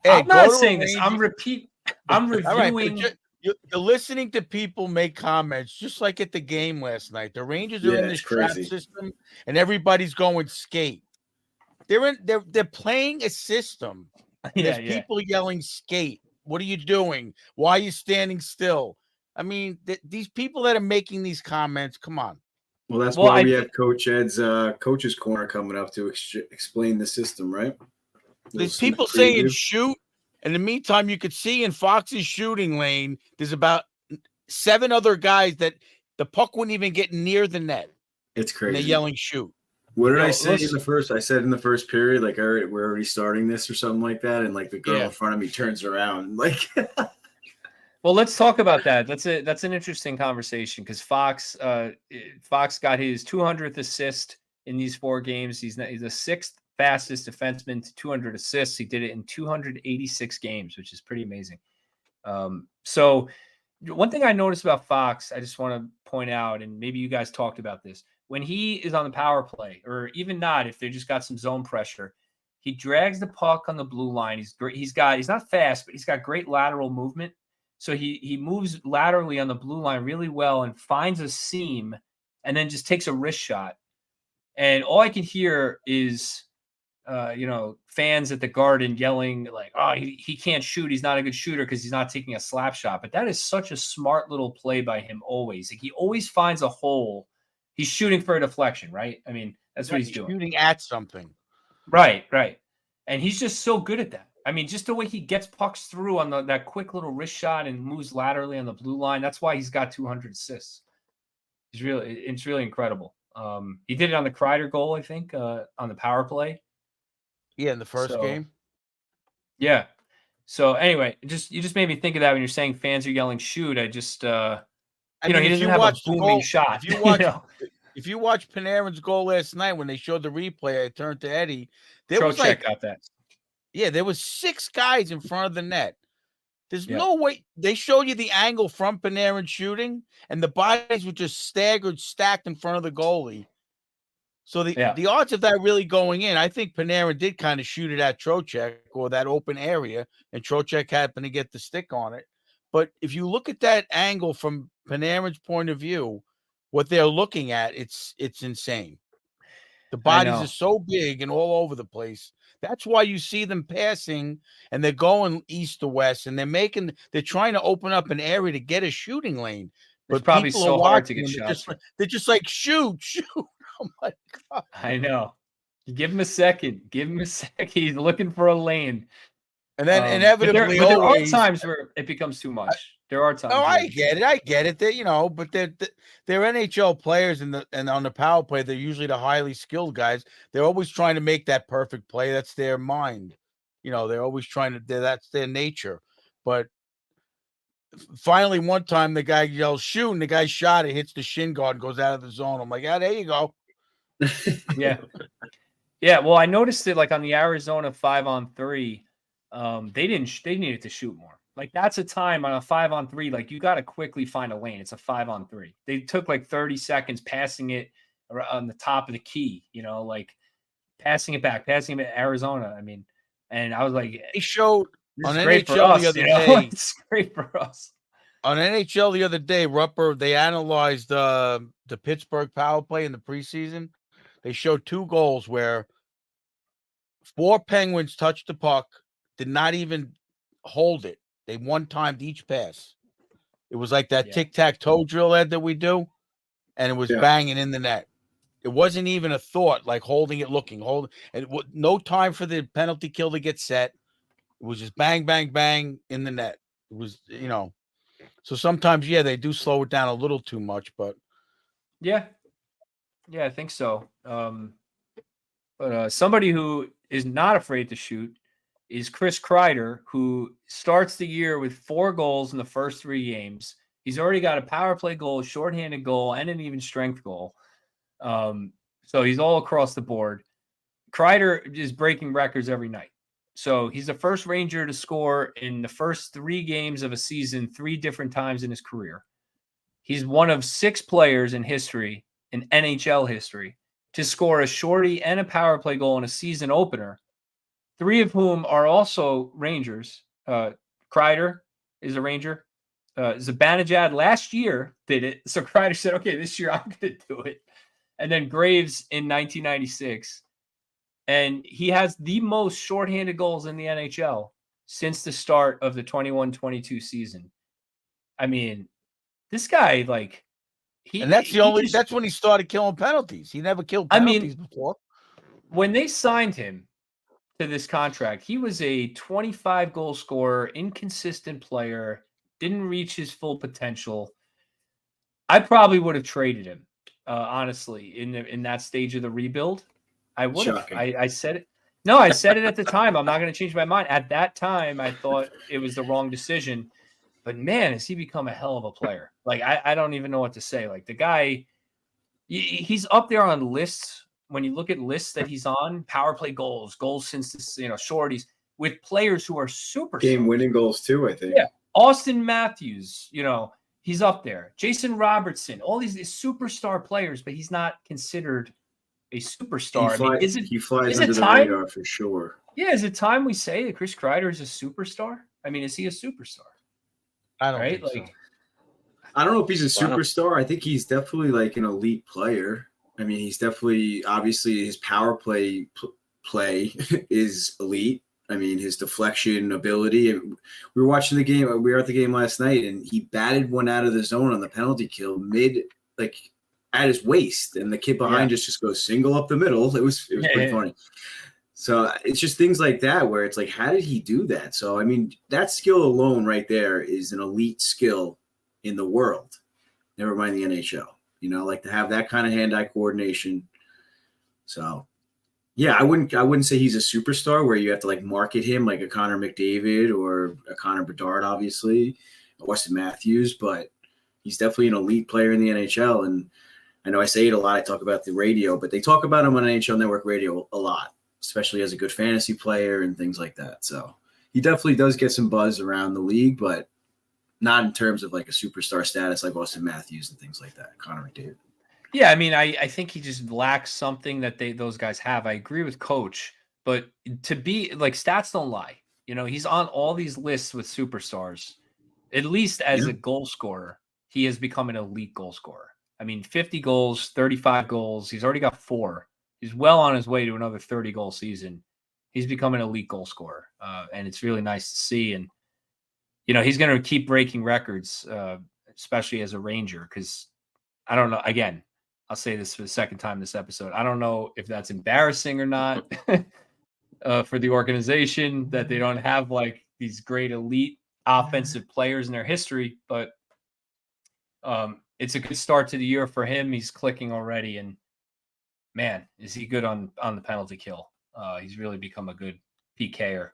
I'm not saying this. I'm reviewing. All right, you're listening to people make comments just like at the game last night. The Rangers are in this trap system, and everybody's going skate. They're playing a system. There's people yelling skate. What are you doing? Why are you standing still? I mean, these people that are making these comments, come on. Well, that's why we have Coach Ed's Coach's Corner coming up to explain the system, right? There's people saying shoot. In the meantime, you could see in Fox's shooting lane, there's about 7 other guys that the puck wouldn't even get near the net. It's crazy. And they're yelling shoot. What did I say in the first? I said in the first period, like, all right, we're already starting this or something like that, and like the girl in front of me turns around, and like. Well, let's talk about that. That's an interesting conversation because Fox got his 200th assist in these 4 games. He's the 6th fastest defenseman to 200 assists. He did it in 286 games, which is pretty amazing. So one thing I noticed about Fox, I just want to point out, and maybe you guys talked about this, when he is on the power play, or even not, if they just got some zone pressure, he drags the puck on the blue line. He's great. He's not fast, but he's got great lateral movement. So he moves laterally on the blue line really well and finds a seam and then just takes a wrist shot. And all I can hear is, fans at the Garden yelling like, oh, he can't shoot. He's not a good shooter because he's not taking a slap shot. But that is such a smart little play by him always. Like, he always finds a hole. He's shooting for a deflection, right? I mean, that's what he's doing. Shooting at something. Right. And he's just so good at that. I mean, just the way he gets pucks through on that quick little wrist shot and moves laterally on the blue line. That's why he's got 200 assists. It's really incredible. He did it on the Kreider goal, I think, on the power play. Yeah, in the first game. Yeah. So anyway, you just made me think of that when you're saying fans are yelling shoot. I just he doesn't have a booming shot. If you watch Panarin's goal last night when they showed the replay, I turned to Eddie. There was Trocheck got that. there was 6 guys in front of the net. There's Yeah. no way. They showed you the angle from Panarin shooting, and the bodies were just staggered, stacked in front of the goalie. So the odds of that really going in, I think Panarin did kind of shoot it at Trocheck or that open area, and Trocheck happened to get the stick on it. But if you look at that angle from Panarin's point of view, what they're looking at, it's insane. The bodies are so big and all over the place. That's why you see them passing and they're going east to west and they're trying to open up an area to get a shooting lane. It's But probably people so are hard to watching get them. shots. They're just like, shoot. Oh my God. I know. Give him a second. Give him a second. He's looking for a lane. And then inevitably, but there are times where it becomes too much. There are times. Oh, I get it. But they're NHL players and on the power play, they're usually the highly skilled guys. They're always trying to make that perfect play. That's their mind. They're always trying to. That's their nature. But finally, one time the guy yells shoot, and the guy shot it, hits the shin guard, and goes out of the zone. I'm like, yeah, there you go. Yeah. Yeah. Well, I noticed it like on the Arizona 5-on-3. They needed to shoot more. Like that's a time on a 5-on-3. Like you got to quickly find a lane. It's a 5-on-3. They took like 30 seconds passing it on the top of the key, like passing it back, passing it to Arizona. I mean, and I was like, they showed on NHL the other day. It's great for us. On NHL the other day, Rupper, they analyzed the Pittsburgh power play in the preseason. They showed 2 goals where 4 Penguins touched the puck, did not even hold it. They one-timed each pass. It was like that tic-tac-toe drill, Ed, that we do, and it was banging in the net. It wasn't even a thought, like holding it, and no time for the penalty kill to get set. It was just bang, bang, bang in the net. It was, So sometimes, they do slow it down a little too much, but yeah, I think so. But somebody who is not afraid to shoot is Chris Kreider, who starts the year with 4 goals in the first 3 games. He's already got a power play goal, a shorthanded goal, and an even strength goal. So he's all across the board. Kreider is breaking records every night. So he's the first Ranger to score in the first 3 games of a season 3 different times in his career. He's one of 6 players in history, in NHL history, to score a shorty and a power play goal in a season opener, 3 of whom are also Rangers. Kreider is a Ranger. Zibanejad last year did it. So Kreider said, okay, this year I'm going to do it. And then Graves in 1996. And he has the most shorthanded goals in the NHL since the start of the 21-22 season. I mean, this guy, like, that's when he started killing penalties. He never killed penalties before. When they signed him to this contract, he was a 25 goal scorer, inconsistent player, didn't reach his full potential. I probably would have traded him, honestly, in that stage of the rebuild. I would have. I said it. No, I said it at the time. I'm not going to change my mind. At that time, I thought it was the wrong decision. But man, has he become a hell of a player. Like, I don't even know what to say. Like, the guy, he's up there on lists. When you look at lists that he's on, power play goals since this, shorties, with players who are super game-winning goals too, I think. Yeah, Austin Matthews, he's up there. Jason Robertson, all these superstar players, but he's not considered a superstar. He flies under the radar for sure. Yeah, is it time we say that Chris Kreider is a superstar? I mean, is he a superstar? I don't think so. I don't know if he's a superstar. I think he's definitely like an elite player. I mean, he's definitely, obviously, his power play is elite. I mean, his deflection ability. We were watching the game. We were at the game last night, and he batted one out of the zone on the penalty kill at his waist, and the kid behind just goes single up the middle. It was pretty funny. So it's just things like that where it's like, how did he do that? So, I mean, that skill alone right there is an elite skill in the world. Never mind the NHL, like to have that kind of hand-eye coordination. So, yeah, I wouldn't say he's a superstar where you have to like market him like a Connor McDavid or a Connor Bedard, obviously, Austin Matthews, but he's definitely an elite player in the NHL. And I know I say it a lot. I talk about the radio, but they talk about him on NHL Network radio a lot, especially as a good fantasy player and things like that. So he definitely does get some buzz around the league, but not in terms of like a superstar status like Austin Matthews and things like that. Connor McDavid. Yeah, I mean, I think he just lacks something that those guys have. I agree with Coach, but to be like, stats don't lie. You know, he's on all these lists with superstars. At least as a goal scorer, he has become an elite goal scorer. I mean, 50 goals, 35 goals. He's already got 4. He's well on his way to another 30-goal season. He's become an elite goal scorer, and it's really nice to see. And, you know, he's going to keep breaking records, especially as a Ranger, because I don't know. Again, I'll say this for the second time this episode. I don't know if that's embarrassing or not for the organization that they don't have like these great elite offensive players in their history, but it's a good start to the year for him. He's clicking already, and man, is he good on the penalty kill. He's really become a good PKer.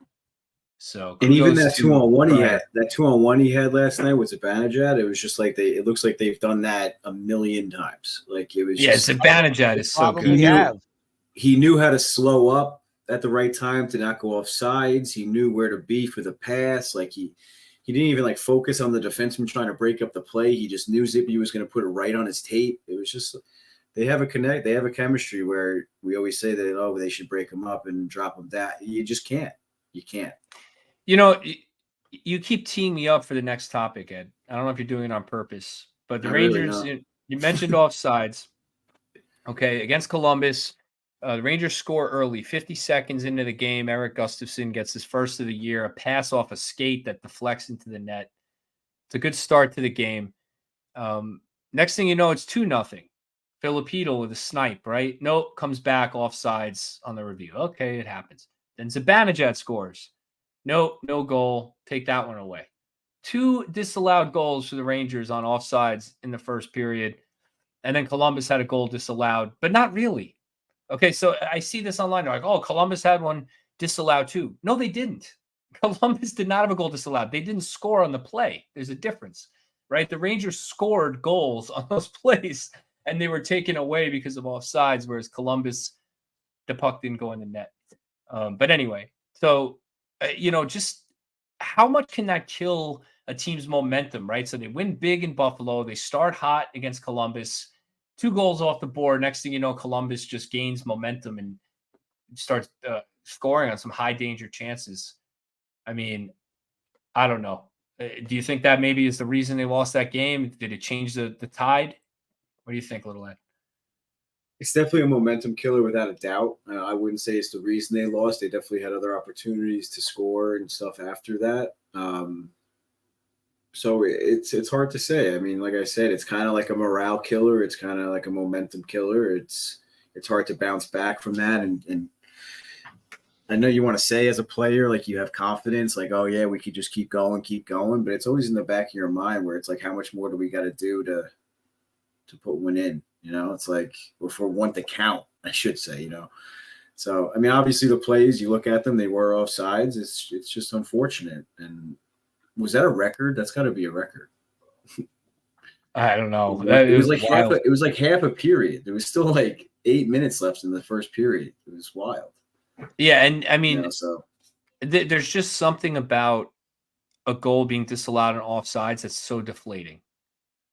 So, and even that 2-on-1 he had last night with Zibanejad, it was just like it looks like they've done that a million times. Like it was Zibanejad is so good. He knew how to slow up at the right time to not go off sides. He knew where to be for the pass. Like he didn't even like focus on the defenseman trying to break up the play. He just knew Zippy was going to put it right on his tape. It was just they have a chemistry where we always say that they should break him up and drop him. That you just can't. You can't. You know, you keep teeing me up for the next topic, Ed. I don't know if you're doing it on purpose, but the Rangers. You mentioned offsides. Okay, against Columbus. The Rangers score early, 50 seconds into the game. Eric Gustafsson gets his first of the year, a pass off a skate that deflects into the net. It's a good start to the game. Next thing you know, it's 2-0. Filipino with a snipe, right? Nope, comes back offsides on the review. Okay, it happens. Then Zibanejad scores. Nope, no goal. Take that one away. 2 disallowed goals for the Rangers on offsides in the first period. And then Columbus had a goal disallowed, but not really. Okay, so I see this online. They're like, oh, Columbus had one disallowed too. No, they didn't. Columbus did not have a goal disallowed. They didn't score on the play. There's a difference, right? The Rangers scored goals on those plays, and they were taken away because of offsides, whereas Columbus, the puck didn't go in the net. But anyway, so, just how much can that kill a team's momentum, right? So they win big in Buffalo. They start hot against Columbus. 2 goals off the board. Next thing you know, Columbus just gains momentum and starts scoring on some high danger chances. I mean, I don't know. Do you think that maybe is the reason they lost that game? Did it change the tide? What do you think, Little Ed? It's definitely a momentum killer without a doubt. I wouldn't say it's the reason they lost. They definitely had other opportunities to score and stuff after that. So it's hard to say. I mean, like I said, it's kind of like a morale killer. It's kind of like a momentum killer. It's hard to bounce back from that. And I know you want to say as a player, like you have confidence, like, oh yeah, we could just keep going. But it's always in the back of your mind where it's like, how much more do we got to do to put one in? You know, it's like, or for one to count, I should say, So, I mean, obviously the plays, you look at them, they were offsides. It's just unfortunate. And was that a record? That's got to be a record. I don't know. It was like half a period. There was still like 8 minutes left in the first period. It was wild. Yeah, and I mean, there's just something about a goal being disallowed on offsides that's so deflating.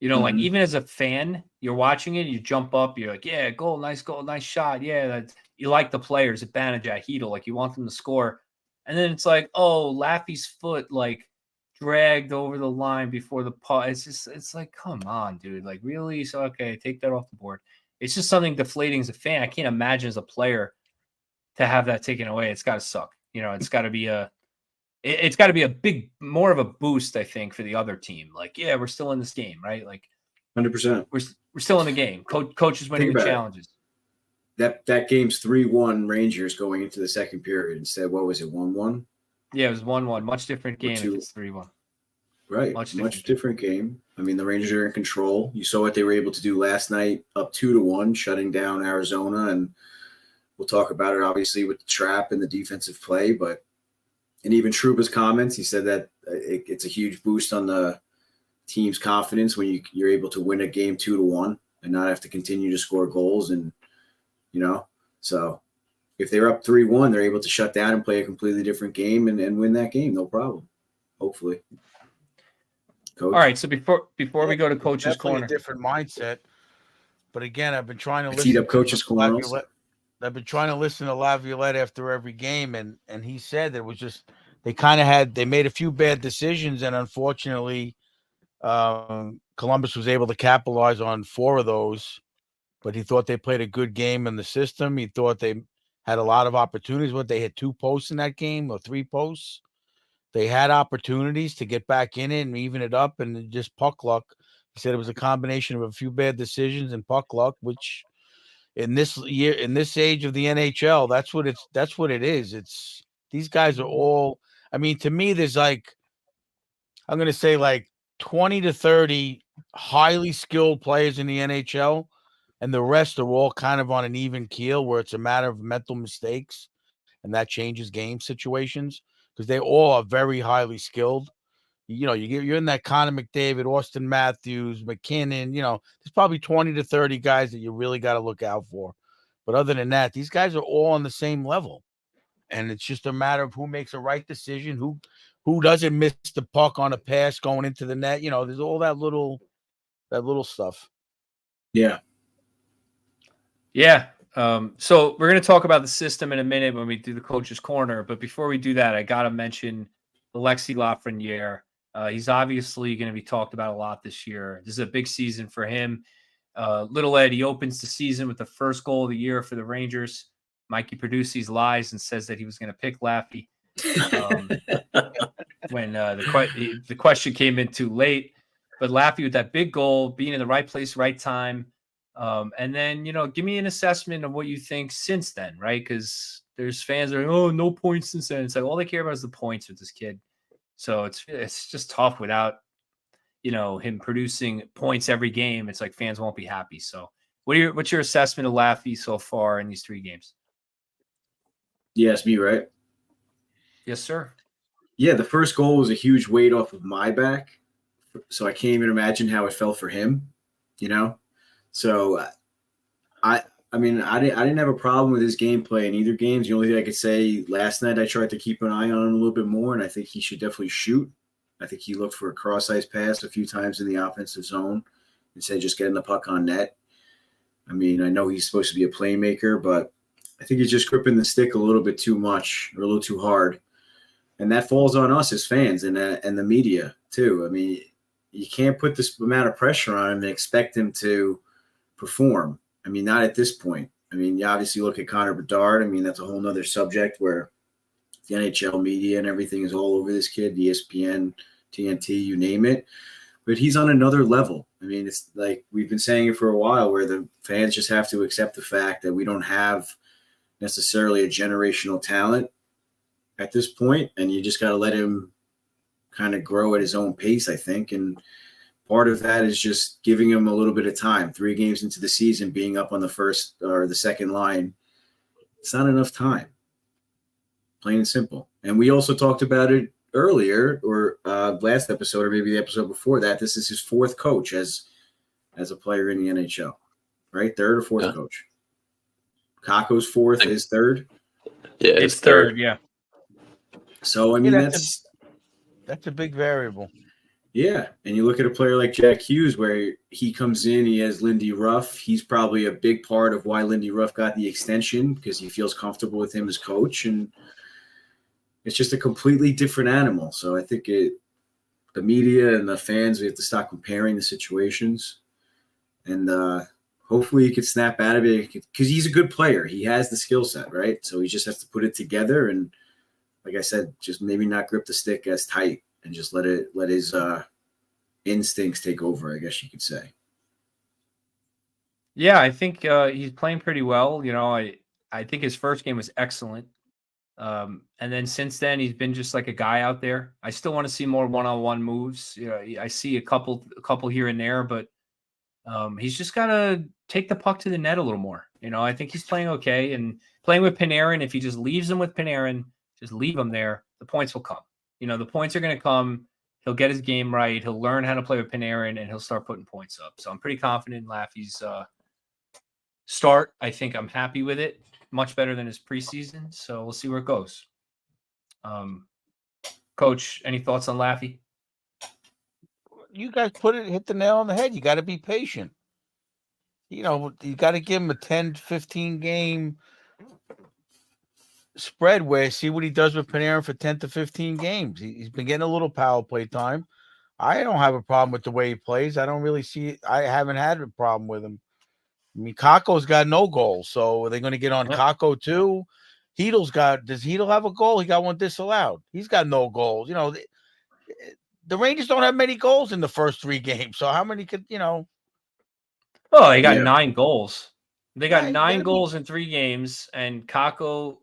Like even as a fan, you're watching it, you jump up, you're like, yeah, goal, nice shot. Yeah, you like the players at Zibanejad, Hedl, like you want them to score. And then it's like, oh, Laffy's foot like dragged over the line before the puck. It's like, come on, dude. Like, really? So, okay, take that off the board. It's just something deflating as a fan. I can't imagine as a player to have that taken away. It's got to suck. It's got to be a big, more of a boost, I think, for the other team. Like, yeah, we're still in this game, right? Like, 100%. We're still in the game. Coach is winning the challenges. That game's 3-1 Rangers going into the second period. Instead, what was it, 1-1? Yeah, it was 1-1. Much different game if it's 3-1. Right. Much different game. I mean, the Rangers are in control. You saw what they were able to do last night, up 2-1, shutting down Arizona. And we'll talk about it, obviously, with the trap and the defensive play. And even Trouba's comments, he said that it's a huge boost on the team's confidence when you're able to win a game 2-1. and not have to continue to score goals. And, so if they're up 3-1, they're able to shut down and play a completely different game and win that game. No problem. Hopefully. Coach. All right. So before we go to Coach's Definitely Corner. a different mindset. But again, I've been trying to I listen teed up to Coach's Corner also. I've been trying to listen to Laviolette after every game, and he said that it was just they made a few bad decisions, and unfortunately, Columbus was able to capitalize on 4 of those. But he thought they played a good game in the system. He thought they had a lot of opportunities. They had 2 posts in that game or 3 posts. They had opportunities to get back in it and even it up, and just puck luck. He said it was a combination of a few bad decisions and puck luck, which in this age of the NHL, that's what it is. It's these guys are all. I mean, to me, there's I'm going to say 20 to 30 highly skilled players in the NHL, and the rest are all kind of on an even keel where it's a matter of mental mistakes, and that changes game situations because they all are very highly skilled. You're in that Connor McDavid, Austin Matthews, McKinnon. There's probably 20 to 30 guys that you really got to look out for. But other than that, these guys are all on the same level, and it's just a matter of who makes a right decision, who doesn't miss the puck on a pass going into the net. There's all that little stuff. Yeah. Yeah. So we're going to talk about the system in a minute when we do the Coach's Corner. But before we do that, I got to mention Alexis Lafreniere. He's obviously going to be talked about a lot this year. This is a big season for him. Little Ed, he opens the season with the first goal of the year for the Rangers. Mikey Produces lies and says that he was going to pick Laffy when the question came in too late. But Laffy with that big goal, being in the right place, right time. And then, give me an assessment of what you think since then, right? Because there's fans that are, oh, no points since then. It's like all they care about is the points with this kid. So it's just tough without, him producing points every game. It's like fans won't be happy. So what's your assessment of Laffy so far in these 3 games? Yes, me, right? Yes, sir. Yeah, the first goal was a huge weight off of my back. So I can't even imagine how it felt for him, So I didn't have a problem with his gameplay in either games. The only thing I could say, last night I tried to keep an eye on him a little bit more, and I think he should definitely shoot. I think he looked for a cross-ice pass a few times in the offensive zone instead of just getting the puck on net. I mean, I know he's supposed to be a playmaker, but I think he's just gripping the stick a little bit too much or a little too hard. And that falls on us as fans and the media too. I mean, you can't put this amount of pressure on him and expect him to perform. I mean, not at this point. I mean, you obviously look at Connor Bedard. I mean, that's a whole nother subject where the NHL media and everything is all over this kid, ESPN, TNT, you name it. But he's on another level. I mean, it's like we've been saying it for a while where the fans just have to accept the fact that we don't have necessarily a generational talent at this point, and you just got to let him kind of grow at his own pace, I think. And part of that is just giving him a little bit of time. 3 games into the season, being up on the first or the second line, it's not enough time. Plain and simple. And we also talked about it earlier, or last episode, or maybe the episode before that. This is his 4th coach as a player in the NHL, right? 3rd or 4th coach. Kakko's 4th, his 3rd. Yeah, it's 3rd. Yeah. So I mean, that's a big variable. Yeah, and you look at a player like Jack Hughes, where he comes in, he has Lindy Ruff. He's probably a big part of why Lindy Ruff got the extension because he feels comfortable with him as coach, and it's just a completely different animal. So I think the media and the fans, we have to stop comparing the situations, and hopefully he could snap out of it because he's a good player. He has the skill set, right? So he just has to put it together, and like I said, just maybe not grip the stick as tight. And just let his instincts take over, I guess you could say. Yeah, I think he's playing pretty well. I think his first game was excellent. And then since then, he's been just like a guy out there. I still want to see more one-on-one moves. I see a couple here and there, but he's just got to take the puck to the net a little more. I think he's playing okay. And playing with Panarin, if he just leaves him with Panarin, just leave him there, the points will come. The points are going to come. He'll get his game right. He'll learn how to play with Panarin, and he'll start putting points up. So I'm pretty confident in Laffy's start. I think I'm happy with it. Much better than his preseason. So we'll see where it goes. Coach, any thoughts on Laffy? You guys hit the nail on the head. You got to be patient. You got to give him a 10, 15 game spread where see what he does with Panarin for 10 to 15 games. He's been getting a little power play time. I don't have a problem with the way he plays. I don't really see it. I haven't had a problem with him. I mean, Kakko's got no goals, so are they going to get on Kakko too? Does Hedl have a goal? He got one disallowed. He's got no goals. The Rangers don't have many goals in the first 3 games. So how many could, Oh, they got 9 goals. They got 9 goals in 3 games, and Kakko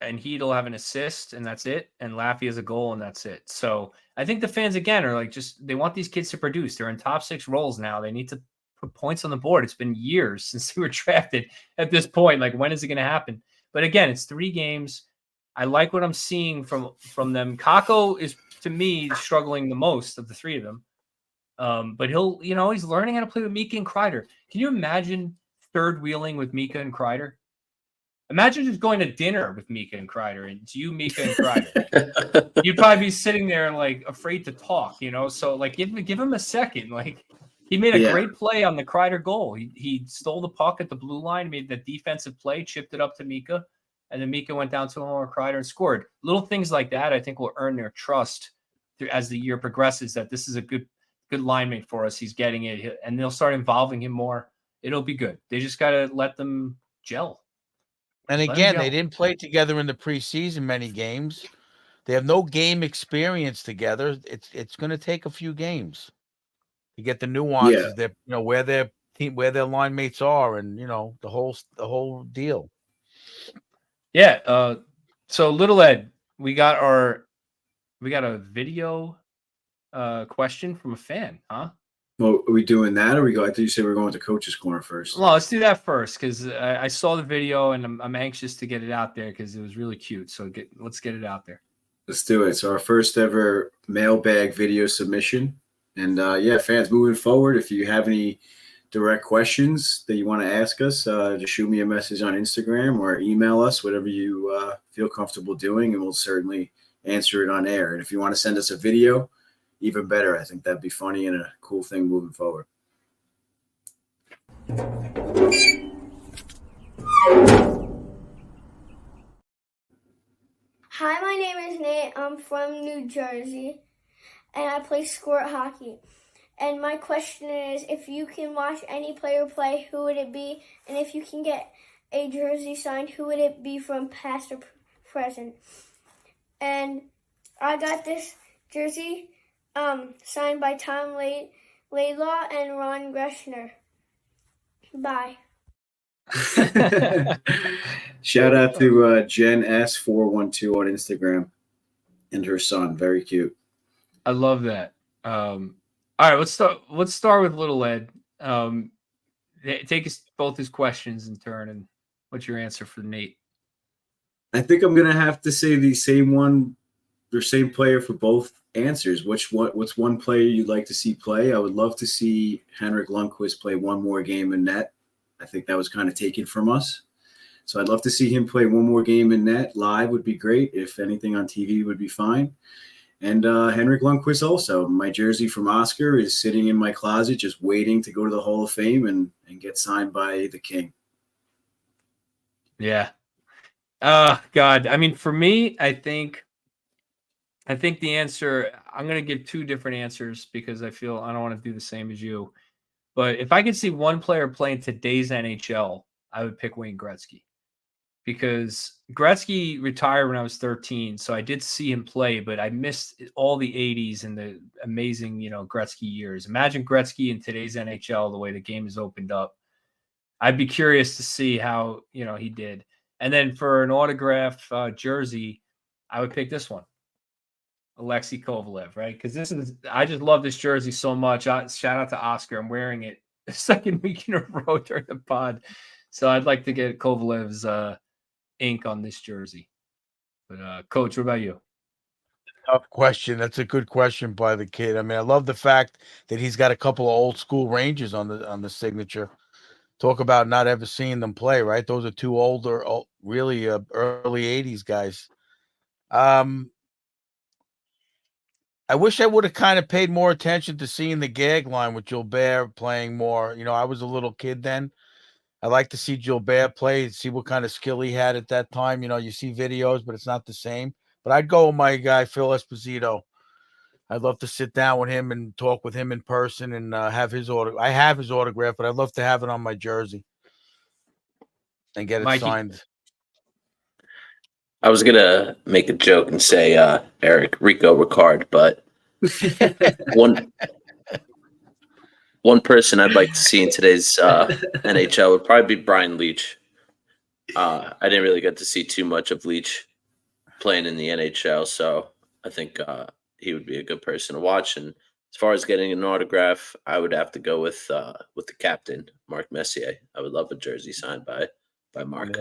and Hedl have an assist, and that's it. And Laffy has a goal, and that's it. So I think the fans, again, are they want these kids to produce. They're in top 6 roles now. They need to put points on the board. It's been years since they were drafted at this point. When is it going to happen? But again, it's 3 games. I like what I'm seeing from them. Kakko is, to me, struggling the most of the 3 of them. But he's learning how to play with Mika and Kreider. Can you imagine third wheeling with Mika and Kreider? Imagine just going to dinner with Mika and Kreider, and it's you, Mika, and Kreider. You'd probably be sitting there afraid to talk, So give him a second. He made a great play on the Kreider goal. He stole the puck at the blue line, made the defensive play, chipped it up to Mika, and then Mika went down to him or Kreider and scored. Little things like that, I think, will earn their trust as the year progresses. That this is a good line mate for us. He's getting it, and they'll start involving him more. It'll be good. They just got to let them gel. And again, they didn't play together in the preseason many games. They have no game experience together. It's going to take a few games to get the nuances that where their team, where their line mates are, and the whole deal. Yeah. So Little Ed, we got a video question from a fan, huh? Well, are we doing that, or I thought you said we were going to Coach's Corner first. Well, let's do that first because I saw the video and I'm anxious to get it out there because it was really cute. So let's get it out there. Let's do it. So our first ever mailbag video submission, and fans, moving forward, if you have any direct questions that you want to ask us, just shoot me a message on Instagram or email us, whatever you feel comfortable doing, and we'll certainly answer it on air. And if you want to send us a video, even better. I think that'd be funny and a cool thing moving forward. Hi, my name is Nate. I'm from New Jersey, and I play squirt hockey. And my question is, if you can watch any player play, who would it be? And if you can get a jersey signed, who would it be from past or present? And I got this jersey signed by Tom Laidlaw and Ron Greshner. Bye. Shout out to Jen S412 on Instagram and her son. Very cute. I love that. All right, let's start with Little Ed. Take us both his questions in turn, and what's your answer for Nate? I think I'm gonna have to say the same one, or same player for both answers. What's one player you'd like to see play? I would love to see Henrik Lundqvist play one more game in net. I think that was kind of taken from us. So I'd love to see him play one more game in net. Live would be great. If anything on TV would be fine. And Henrik Lundqvist also. My jersey from Oscar is sitting in my closet just waiting to go to the Hall of Fame and get signed by the King. Yeah. God. I mean, for me, I think the answer, I'm going to give 2 different answers because I feel I don't want to do the same as you. But if I could see one player playing today's NHL, I would pick Wayne Gretzky. Because Gretzky retired when I was 13, so I did see him play, but I missed all the 80s and the amazing, Gretzky years. Imagine Gretzky in today's NHL, the way the game is opened up. I'd be curious to see how, he did. And then for an autograph jersey, I would pick this one. Alexei Kovalev, right? Because I just love this jersey so much. Shout out to Oscar. I'm wearing it the second week in a row during the pod. So I'd like to get Kovalev's ink on this jersey. But Coach, what about you? Tough question. That's a good question by the kid. I mean, I love the fact that he's got a couple of old school Rangers on the signature. Talk about not ever seeing them play, right? Those are two really early '80s guys. I wish I would have kind of paid more attention to seeing the gag line with Gilbert playing more. I was a little kid then. I like to see Gilbert play, see what kind of skill he had at that time. You see videos, but it's not the same. But I'd go with my guy, Phil Esposito. I'd love to sit down with him and talk with him in person and have his autograph. I have his autograph, but I'd love to have it on my jersey and get it Mikey. signed. I was gonna make a joke and say Eric Rico Ricard, but one person I'd like to see in today's NHL would probably be Brian Leach. I didn't really get to see too much of Leach playing in the NHL, so I think he would be a good person to watch. And as far as getting an autograph, I would have to go with the captain, Mark Messier. I would love a jersey signed by Mark.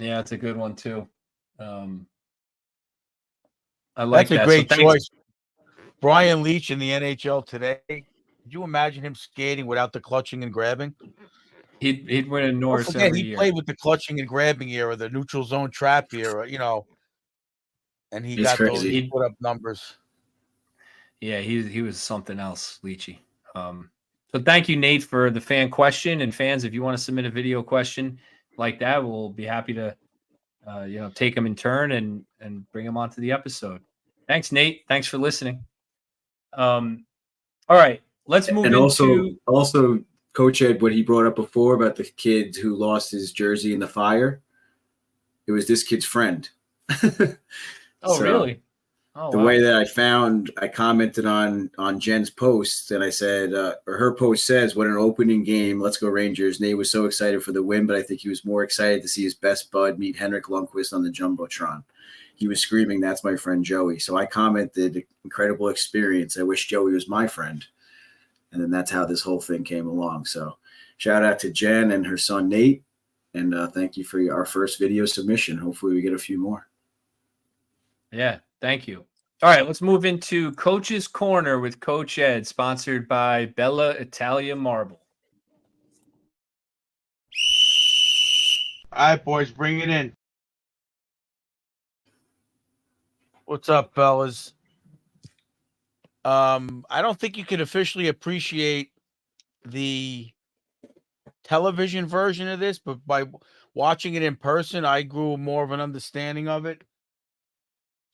Yeah, it's a good one too. I That's like that. a great So thanks. choice. Brian Leach in the NHL today. Could you imagine him skating without the clutching and grabbing? He'd win a Don't Norris forget, every he year. played with the clutching and grabbing era, the neutral zone trap era, and he It's got those. crazy. He put up numbers. Yeah, he was something else, Leachy. So thank you, Nate, for the fan question. And fans, if you want to submit a video question like that, we'll be happy to take them in turn and bring them onto the episode. Thanks, Nate. Thanks for listening. All right, let's move And into also Coach Ed, what he brought up before about the kid who lost his jersey in the fire. It was this kid's friend. Oh, really? Oh, the wow. way that I commented on Jen's post, and I said, or her post says, "What an opening game! Let's go Rangers!" Nate was so excited for the win, but I think he was more excited to see his best bud meet Henrik Lundqvist on the jumbotron. He was screaming, "That's my friend Joey!" So I commented, "Incredible experience. I wish Joey was my friend." And then that's how this whole thing came along. So shout out to Jen and her son Nate, and thank you for our first video submission. Hopefully we get a few more. Yeah, thank you. All right, let's move into Coach's Corner with Coach Ed, sponsored by Bella Italia Marble. All right, boys, bring it in. What's up, fellas? I don't think you can officially appreciate the television version of this, but by watching it in person, I grew more of an understanding of it.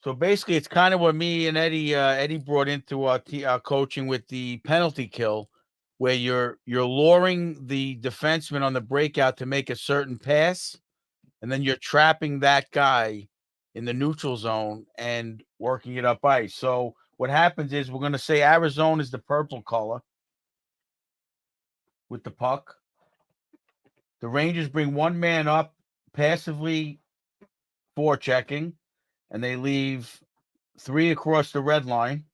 So basically, it's kind of what me and Eddie brought into our coaching with the penalty kill, where you're luring the defenseman on the breakout to make a certain pass, and then you're trapping that guy in the neutral zone and working it up ice. So what happens is we're going to say Arizona is the purple color with the puck. The Rangers bring one man up passively forechecking, and they leave 3 across the red line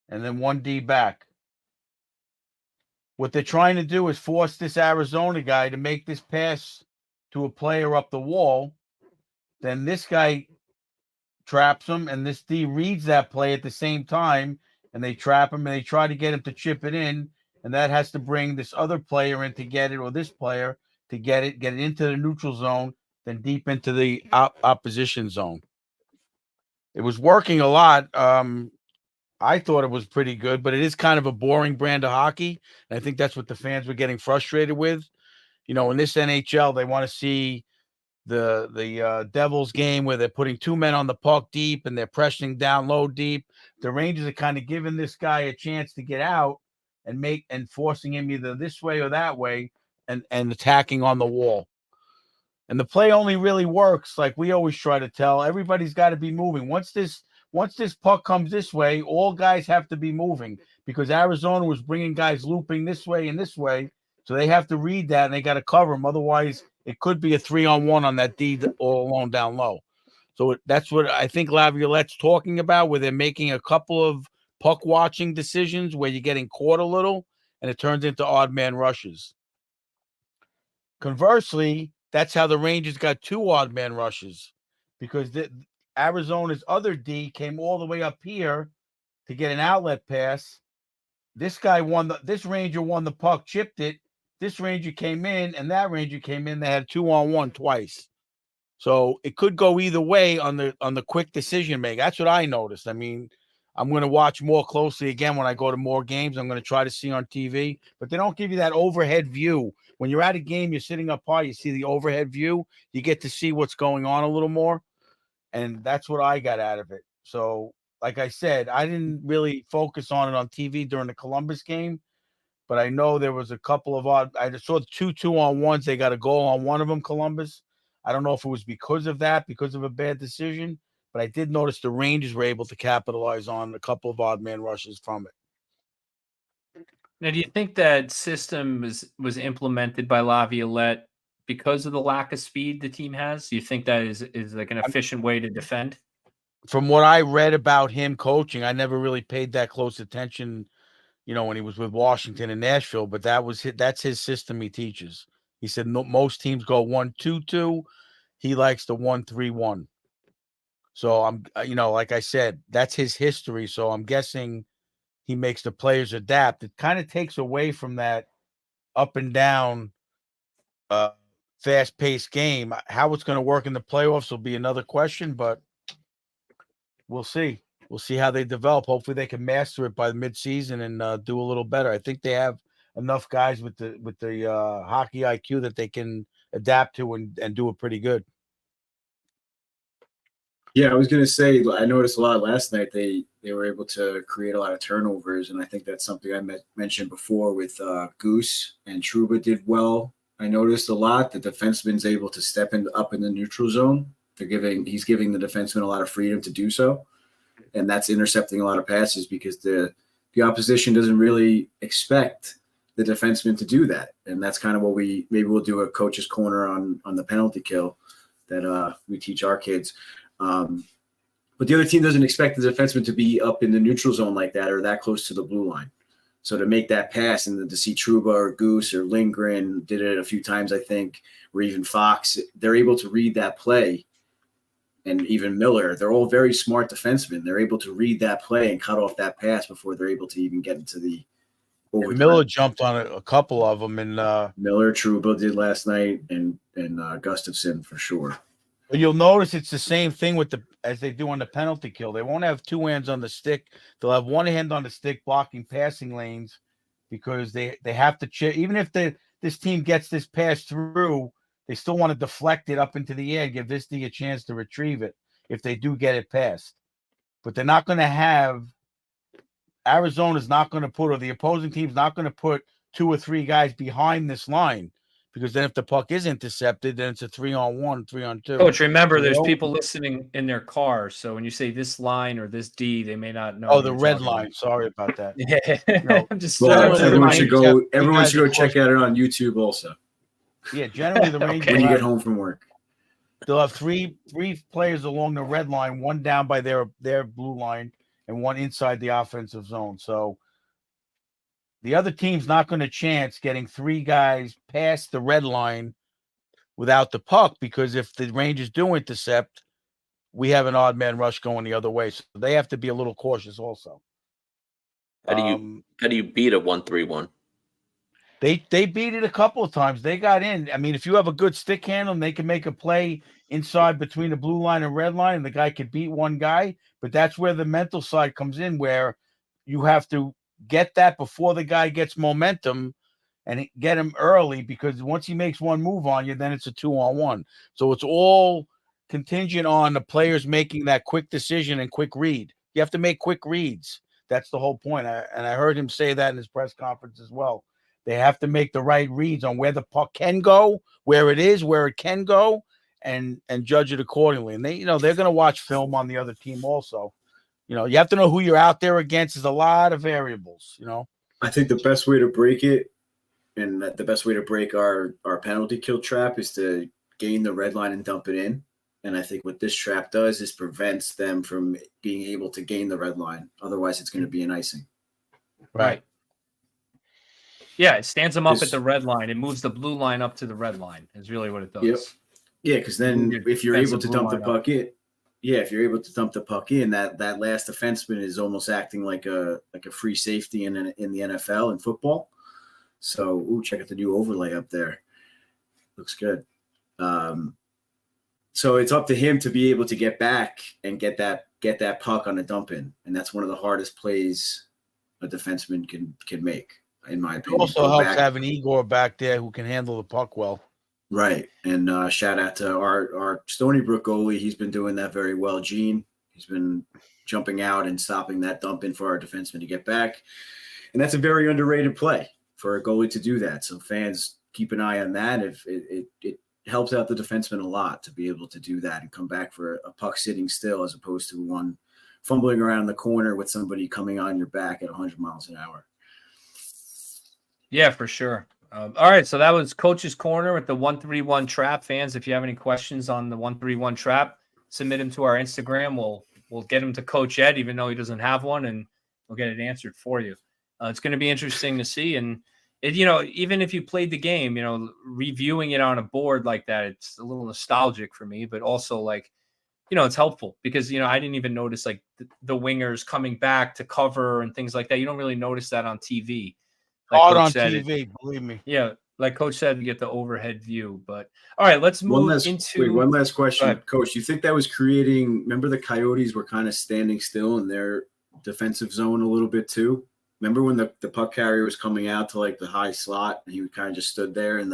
and then 1D back. What they're trying to do is force this Arizona guy to make this pass to a player up the wall. Then this guy traps him, and this D reads that play at the same time, and they trap him, and they try to get him to chip it in, and that has to bring this other player in to get it, or this player to get it into the neutral zone, then deep into the opposition zone. It was working a lot. I thought it was pretty good, but it is kind of a boring brand of hockey. And I think that's what the fans were getting frustrated with. In this NHL, they want to see the Devils game where they're putting 2 men on the puck deep and they're pressuring down low deep. The Rangers are kind of giving this guy a chance to get out and forcing him either this way or that way and attacking on the wall. And the play only really works, like we always try to tell. Everybody's got to be moving. Once this puck comes this way, all guys have to be moving because Arizona was bringing guys looping this way and this way. So they have to read that and they got to cover them. Otherwise, it could be a 3-on-1 on that D all alone down low. So that's what I think Laviolette's talking about, where they're making a couple of puck watching decisions where you're getting caught a little and it turns into odd man rushes. Conversely, that's how the Rangers got 2 odd man rushes because Arizona's other D came all the way up here to get an outlet pass. This guy this Ranger won the puck, chipped it. This Ranger came in, and that Ranger came in. They had 2-on-1 twice. So it could go either way on the quick decision making. That's what I noticed. I mean, I'm going to watch more closely again when I go to more games. I'm going to try to see on TV, but they don't give you that overhead view. When you're at a game, you're sitting up high, you see the overhead view. You get to see what's going on a little more, and that's what I got out of it. So, like I said, I didn't really focus on it on TV during the Columbus game, but I know there was a couple of I saw 2-on-1s. They got a goal on one of them, Columbus. I don't know if it was because of a bad decision, but I did notice the Rangers were able to capitalize on a couple of odd man rushes from it. Now, do you think that system was implemented by Laviolette because of the lack of speed the team has? Do you think that is like an efficient way to defend? From what I read about him coaching, I never really paid that close attention, when he was with Washington and Nashville, but that's his system he teaches. He said most teams go 1-2-2. He likes the 1-3-1. So I'm, like I said, that's his history. So I'm guessing he makes the players adapt. It kind of takes away from that up and down, fast-paced game. How it's going to work in the playoffs will be another question, but we'll see. We'll see how they develop. Hopefully, they can master it by the midseason and do a little better. I think they have enough guys with the hockey IQ that they can adapt to and do it pretty good. Yeah, I was going to say, I noticed a lot last night. They were able to create a lot of turnovers, and I think that's something I mentioned before with Goose and Trouba did well. I noticed a lot the defenseman's able to step up in the neutral zone. He's giving the defenseman a lot of freedom to do so, and that's intercepting a lot of passes because the opposition doesn't really expect the defenseman to do that, and that's kind of what we'll do a coach's corner on the penalty kill that we teach our kids. But the other team doesn't expect the defenseman to be up in the neutral zone like that or that close to the blue line. So to make that pass and to see Trouba or Goose or Lindgren did it a few times, I think, or even Fox, they're able to read that play. And even Miller, they're all very smart defensemen. They're able to read that play and cut off that pass before they're able to even get into the overtime. Miller jumped on a couple of them. And Miller, Trouba did last night, and Gustafsson for sure. But you'll notice it's the same thing as they do on the penalty kill. They won't have two hands on the stick. They'll have one hand on the stick blocking passing lanes because they have to check. Even if this team gets this pass through, they still want to deflect it up into the air and give this D a chance to retrieve it if they do get it past. But they're not going to have – Arizona's not going to put – or the opposing team's not going to put 2 or 3 guys behind this line. Because then if the puck is intercepted, then it's a 3-on-1, 3-on-2. Coach, remember, there's people listening in their cars. So when you say this line or this D, they may not know. Oh, the red line. About. Sorry about that. Yeah. I'm just everyone should go check out it on YouTube also. Yeah, generally the Rangers when you get home from work. They'll have three players along the red line, one down by their blue line, and one inside the offensive zone. So the other team's not going to chance getting 3 guys past the red line without the puck because if the Rangers do intercept, we have an odd man rush going the other way. So they have to be a little cautious also. How do you beat a 1-3-1? They beat it a couple of times. They got in. I mean, if you have a good stick handle and they can make a play inside between the blue line and red line, and the guy could beat one guy, but that's where the mental side comes in where you have to get that before the guy gets momentum and get him early because once he makes one move on you, then it's a 2-on-1. So it's all contingent on the players making that quick decision and quick read. You have to make quick reads. That's the whole point. And I heard him say that in his press conference as well. They have to make the right reads on where the puck can go, where it is, where it can go, and judge it accordingly. And they're going to watch film on the other team also. You have to know who you're out there against. There's a lot of variables, I think the best way to break it and the best way to break our penalty kill trap is to gain the red line and dump it in. And I think what this trap does is prevents them from being able to gain the red line. Otherwise, it's going to be an icing. Right. Yeah, it stands them up at the red line. It moves the blue line up to the red line is really what it does. Yep. Yeah, because then if you're able to dump the puck in, if you're able to dump the puck in, that last defenseman is almost acting like a free safety in the NFL and football. So, check out the new overlay up there. Looks good. So it's up to him to be able to get back and get that puck on a dump in, and that's one of the hardest plays a defenseman can make, in my It opinion. also helps having Igor back there who can handle the puck well. Right, and shout out to our Stony Brook goalie. He's been doing that very well, Gene. He's been jumping out and stopping that dump in for our defenseman to get back, and that's a very underrated play for a goalie to do that. So fans, keep an eye on that. If it helps out the defenseman a lot to be able to do that and come back for a puck sitting still, as opposed to one fumbling around the corner with somebody coming on your back at 100 miles an hour. Yeah, for sure. All right, so that was Coach's Corner with the 131 Trap. Fans, if you have any questions on the 131 Trap, submit them to our Instagram. We'll get them to Coach Ed, even though he doesn't have one, and we'll get it answered for you. It's going to be interesting to see, and even if you played the game, reviewing it on a board like that, it's a little nostalgic for me, but also it's helpful because I didn't even notice like the wingers coming back to cover and things like that. You don't really notice that on TV. Hard on TV, believe me. Yeah, like Coach said, you get the overhead view. But all right, let's move into one last question, Coach. Do you think that was creating? Remember, the Coyotes were kind of standing still in their defensive zone a little bit too. Remember when the puck carrier was coming out to like the high slot and he kind of just stood there and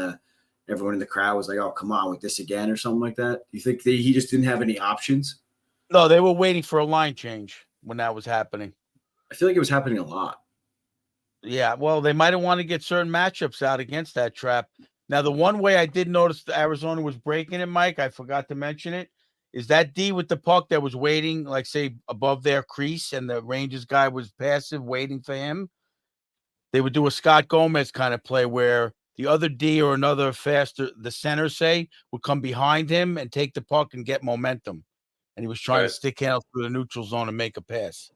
everyone in the crowd was like, "Oh, come on with this again," or something like that? Do you think he just didn't have any options? No, they were waiting for a line change when that was happening. I feel like it was happening a lot. Yeah, well, they might have wanted to get certain matchups out against that trap. Now, the one way I did notice the Arizona was breaking it, Mike, I forgot to mention it, is that D with the puck that was waiting, like, say, above their crease, and the Rangers guy was passive, waiting for him. They would do a Scott Gomez kind of play where the other D or another faster, the center, say, would come behind him and take the puck and get momentum. And he was trying to stick handle through the neutral zone and make a pass.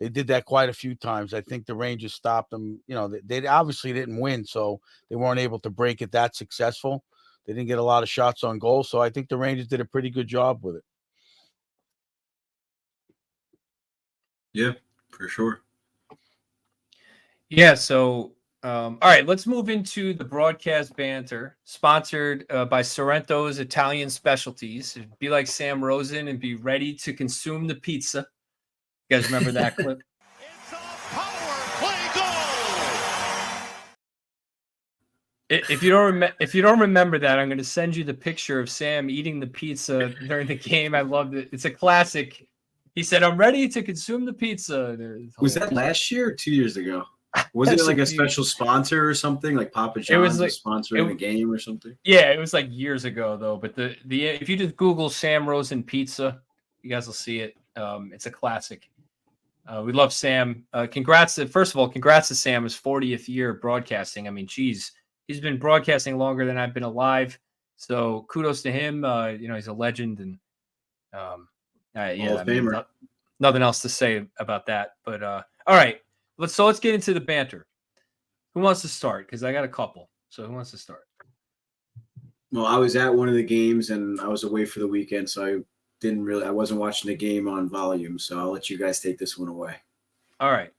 They did that quite a few times. I think the Rangers stopped them. They obviously didn't win, so they weren't able to break it that successful. They didn't get a lot of shots on goal, so I think the Rangers did a pretty good job with it. Yeah, for sure. Yeah, so all right, let's move into the broadcast banter, sponsored by Sorrento's Italian Specialties. Be like Sam Rosen and be ready to consume the pizza. You guys remember that clip? It's a power play goal. If you don't remember that, I'm going to send you the picture of Sam eating the pizza during the game. I loved it. It's a classic. He said, "I'm ready to consume the pizza." Was that last year or 2 years ago? Was it like a special sponsor or something, like Papa John's was sponsoring the game or something? Yeah, it was like years ago though. But the if you just Google Sam Rosen pizza, you guys will see it. It's a classic. We love Sam. Congrats to Sam, his 40th year broadcasting. I mean, geez, he's been broadcasting longer than I've been alive. So kudos to him. He's a legend, and Hall of Famer. Nothing else to say about that. But all right, let's get into the banter. Who wants to start? Because I got a couple. So who wants to start? Well, I was at one of the games and I was away for the weekend, so I wasn't watching the game on volume, so I'll let you guys take this one away. All right.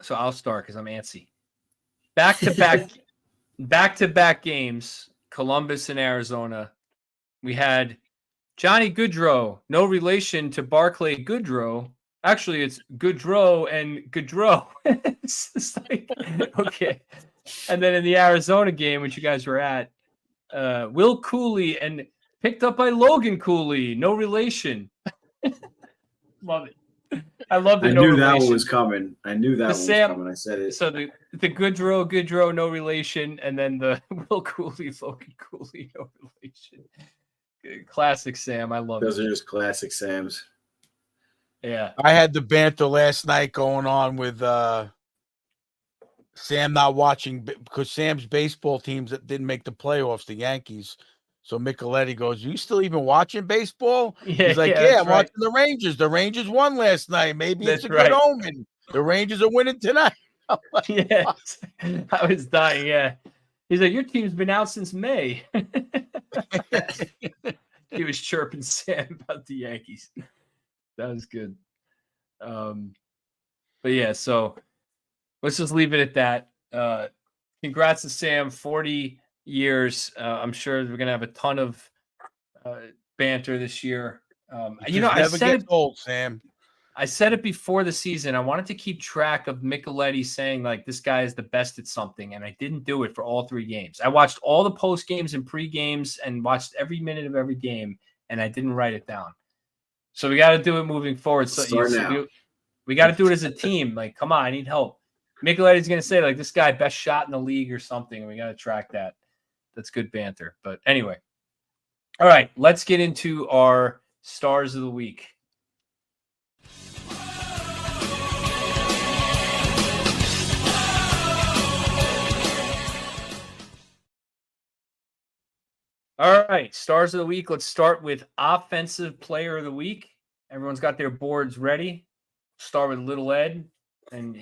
So I'll start because I'm antsy. Back-to-back games, Columbus and Arizona. We had Johnny Gaudreau, no relation to Barclay Goodrow. Actually, it's Gaudreau and Gaudreau. It's just like, okay. And then in the Arizona game, which you guys were at, Will Cooley and picked up by Logan Cooley, no relation. Love it. I love the I knew that one was coming. I knew that one was coming. I said it. So the Gaudreau, no relation, and then the Will Cooley, Logan Cooley, no relation. Classic Sam. I love those. Are just classic Sams. Yeah. I had the banter last night going on with Sam not watching because Sam's baseball teams that didn't make the playoffs, the Yankees. So Micheletti goes, "You still even watching baseball?" Yeah, he's like, "Yeah, I'm watching the Rangers. The Rangers won last night. Maybe it's a good omen. The Rangers are winning tonight." Like, yeah, I was dying. Yeah, he's like, "Your team's been out since May." He was chirping Sam about the Yankees. That was good. But yeah, so let's just leave it at that. Congrats to Sam, 40 years. I'm sure we're gonna have a ton of banter this year. It just never gets old, Sam. I said it before the season. I wanted to keep track of Micheletti saying like this guy is the best at something, and I didn't do it for all 3 games. I watched all the post games and pre games and watched every minute of every game, and I didn't write it down. So we got to do it moving forward. So we got to do it as a team. Like, come on, I need help. Micheletti's going to say like this guy best shot in the league or something, and we got to track that. That's good banter. But anyway, all right, let's get into our stars of the week. All right, stars of the week. Let's start with offensive player of the week. Everyone's got their boards ready. Start with Little Ed and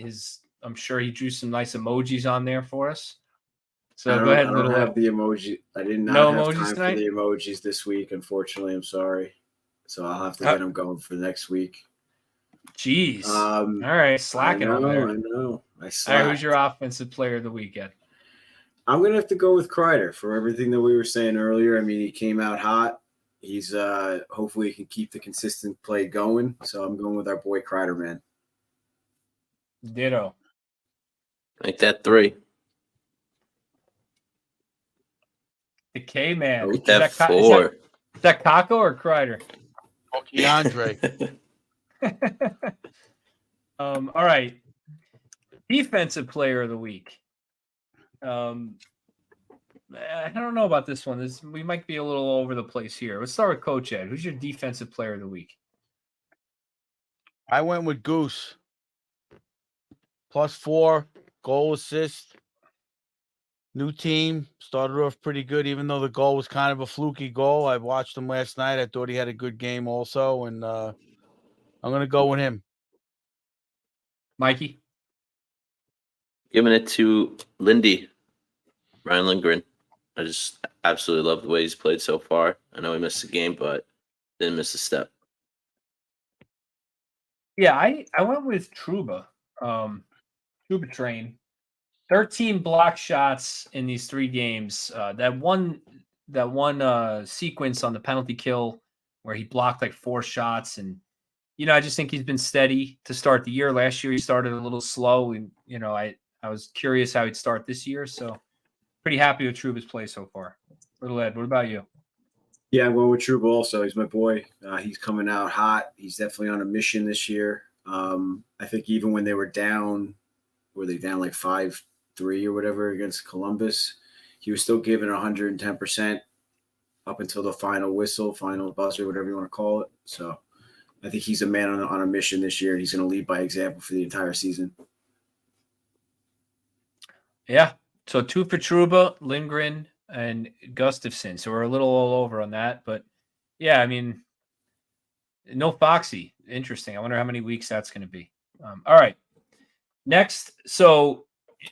I'm sure he drew some nice emojis on there for us. So go ahead, Little Ed. I don't have the emoji. I did not have time for the emojis this week, unfortunately. I'm sorry. So I'll have to get them going for next week. Jeez. All right, slacking over there. I know. All right, who's your offensive player of the week, Ed? I'm going to have to go with Kreider for everything that we were saying earlier. I mean, he came out hot. He's hopefully he can keep the consistent play going. So I'm going with our boy Kreider, man. Ditto. Like that 3. The K-Man. Like that 4. Is that Kako or Kreider? Okay, Andre. All right. Defensive player of the week. I don't know about this one. We might be a little over the place here. Let's start with Coach Ed. Who's your defensive player of the week? I went with Goose. +4, goal assist. New team. Started off pretty good, even though the goal was kind of a fluky goal. I watched him last night. I thought he had a good game also, and I'm going to go with him. Mikey? Giving it to Lindy. Ryan Lindgren. I just absolutely love the way he's played so far. I know he missed a game, but didn't miss a step. Yeah, I went with Trouba. Trouba train. 13 block shots in these 3 games. That one sequence on the penalty kill where he blocked like 4 shots, and I just think he's been steady to start the year. Last year he started a little slow, and I was curious how he'd start this year. So pretty happy with Trouba's play so far. Little Ed, what about you? Yeah, I'm going with Trouba also. He's my boy. He's coming out hot. He's definitely on a mission this year. I think even when they were down like 5-3 or whatever against Columbus, he was still giving 110% up until the final whistle, final buzzer, whatever you want to call it. So I think he's a man on a mission this year, and he's going to lead by example for the entire season. Yeah. So 2 for Trouba, Lindgren, and Gustafsson. So we're a little all over on that. But, yeah, I mean, no Foxy. Interesting. I wonder how many weeks that's going to be. All right. Next, so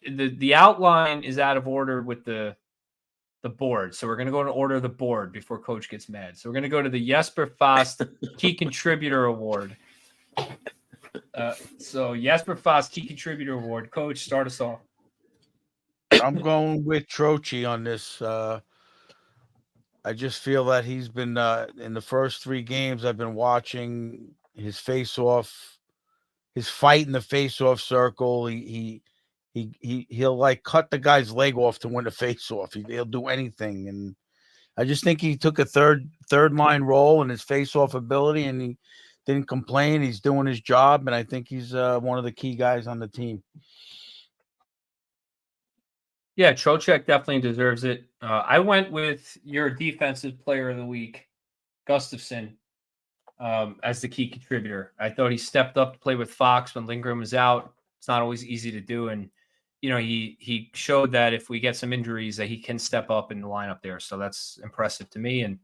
the outline is out of order with the board. So we're going to go in order of the board before Coach gets mad. So we're going to go to the Jesper Fast Key Contributor Award. So Jesper Fast Key Contributor Award. Coach, start us off. I'm going with Troche on this. I just feel that he's been in the first 3 games I've been watching his face-off, his fight in the face-off circle. He'll like cut the guy's leg off to win a face-off. He'll do anything, and I just think he took a third line role in his face-off ability, and he didn't complain. He's doing his job, and I think he's one of the key guys on the team. Yeah, Trocheck definitely deserves it. I went with your defensive player of the week, Gustafsson, as the key contributor. I thought he stepped up to play with Fox when Lindgren was out. It's not always easy to do, and he showed that if we get some injuries, that he can step up in the lineup there. So that's impressive to me, and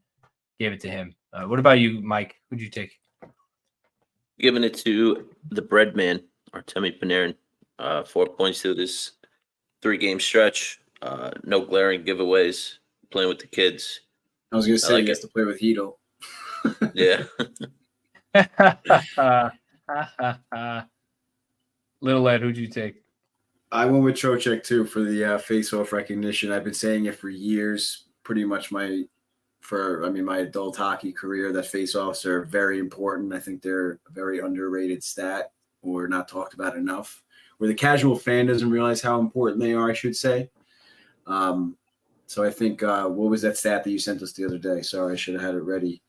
gave it to him. What about you, Mike? Who'd you take? Giving it to the bread man, Artemi Panarin. 4 points through this 3-game stretch. No glaring giveaways. Playing with the kids. I was going to say he has to play with Hedel. Yeah. Little Ed, who'd you take? I went with Trocheck too for the face-off recognition. I've been saying it for years, pretty much my adult hockey career, that face-offs are very important. I think they're a very underrated stat or not talked about enough, where the casual fan doesn't realize how important they are, I should say. So I think, what was that stat that you sent us the other day? Sorry, I should have had it ready.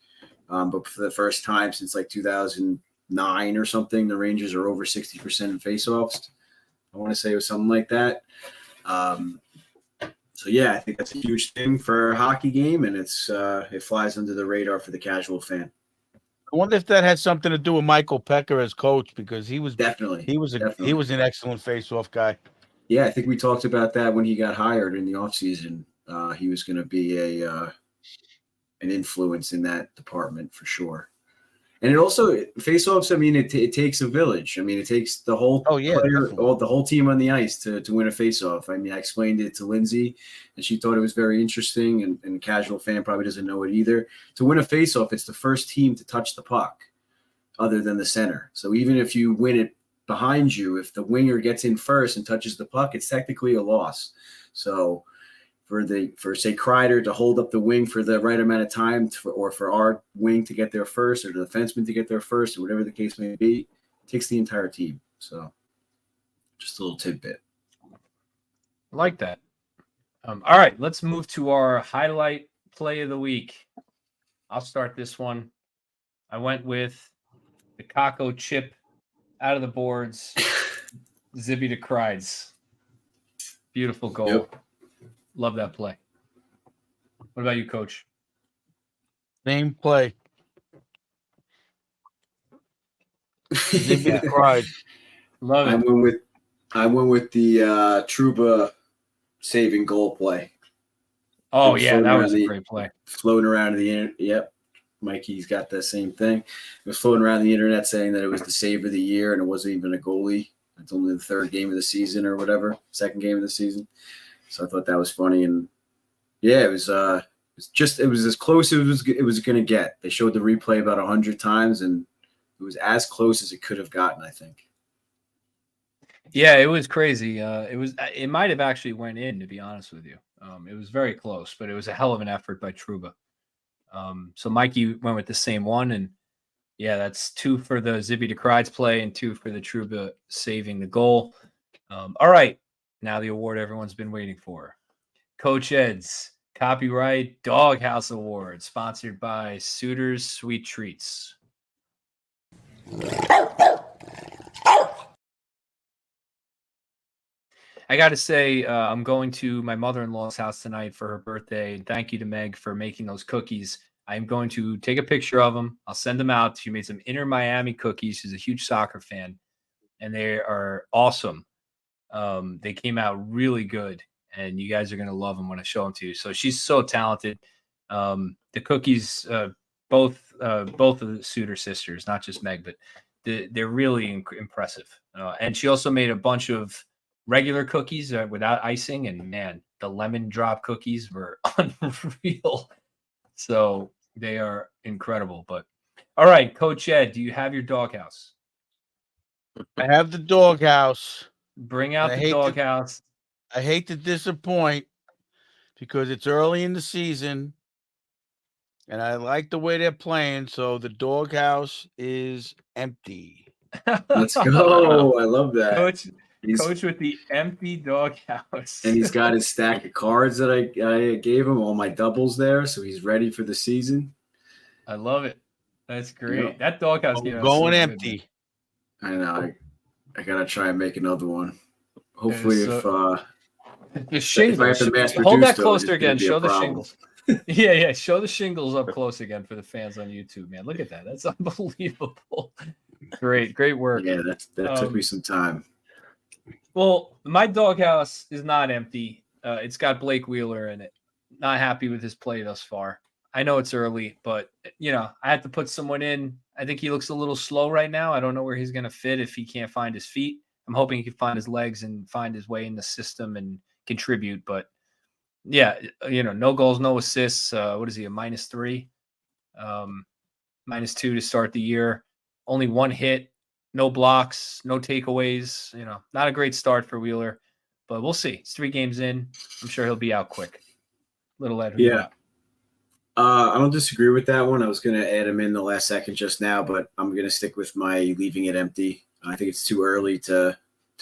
But for the first time since like 2009 or something, the Rangers are over 60% in faceoffs. I want to say it was something like that. So yeah, I think that's a huge thing for a hockey game, and it flies under the radar for the casual fan. I wonder if that had something to do with Michael Pecker as coach, because he was Definitely. he was an excellent face-off guy. Yeah, I think we talked about that when he got hired in the offseason. He was going to be an influence in that department for sure. And it also face-offs. I mean, it takes a village. I mean, it takes the whole the whole team on the ice to win a face-off. I mean, I explained it to Lindsay, and she thought it was very interesting. And a casual fan probably doesn't know it either. To win a face-off, it's the first team to touch the puck, other than the center. So even if you win it behind you, if the winger gets in first and touches the puck, it's technically a loss. So for say Kreider to hold up the wing for the right amount of time, or for our wing to get there first, or the defenseman to get there first, or whatever the case may be, it takes the entire team. So just a little tidbit. I like that. All right, let's move to our highlight play of the week. I'll start this one. I went with the Kako chip out of the boards, Zibby to Kreider. Beautiful goal. Yep. Love that play. What about you, Coach? Same play. Yeah. Cried. Love it. I went with the Trouba saving goal play. Oh yeah, that was a great play. Floating around the internet. Yep, Mikey's got the same thing. It was floating around the internet saying that it was the save of the year, and it wasn't even a goalie. It's only the third game of the season or whatever, second game of the season. So I thought that was funny, and yeah, it was as close as it was going to get. They showed the replay about 100 times, and it was as close as it could have gotten, I think. Yeah, it was crazy. It might have actually went in, to be honest with you. It was very close, but it was a hell of an effort by Trouba. So Mikey went with the same one, and yeah, that's 2 for the Zibby to Kreider play and 2 for the Trouba saving the goal. All right. Now the award everyone's been waiting for. Coach Ed's Copyright Doghouse Award, sponsored by Suitors Sweet Treats. I got to say, I'm going to my mother-in-law's house tonight for her birthday. And thank you to Meg for making those cookies. I'm going to take a picture of them. I'll send them out. She made some Inter Miami cookies. She's a huge soccer fan, and they are awesome. They came out really good, and you guys are going to love them when I show them to you. So she's so talented. The cookies, both of the Suter sisters, not just Meg, but they're really impressive. And she also made a bunch of regular cookies without icing, and man, the lemon drop cookies were unreal. So they are incredible. But all right, Coach Ed, do you have your doghouse? I have the doghouse. Bring out the doghouse. I hate to disappoint because it's early in the season and I like the way they're playing. So the doghouse is empty. Let's go. I love that. Coach with the empty doghouse. And he's got his stack of cards that I gave him, all my doubles there. So he's ready for the season. I love it. That's great. Yep. That doghouse game going empty. Good. I know. I got to try and make another one. Hopefully the shingles. Hold that closer again. Show the shingles. Yeah. Show the shingles up close again for the fans on YouTube, man. Look at that. That's unbelievable. Great work. Yeah, that took me some time. Well, my doghouse is not empty. It's got Blake Wheeler in it. Not happy with his play thus far. I know it's early, but I had to put someone in. I think he looks a little slow right now. I don't know where he's going to fit if he can't find his feet. I'm hoping he can find his legs and find his way in the system and contribute. But yeah, no goals, no assists. What is he, a -3? -2 to start the year. only 1 hit, no blocks, no takeaways. Not a great start for Wheeler, but we'll see. It's 3 games in. I'm sure he'll be out quick. Little Ed, who you got? I don't disagree with that one. I was going to add him in the last second just now, but I'm going to stick with my leaving it empty. I think it's too early to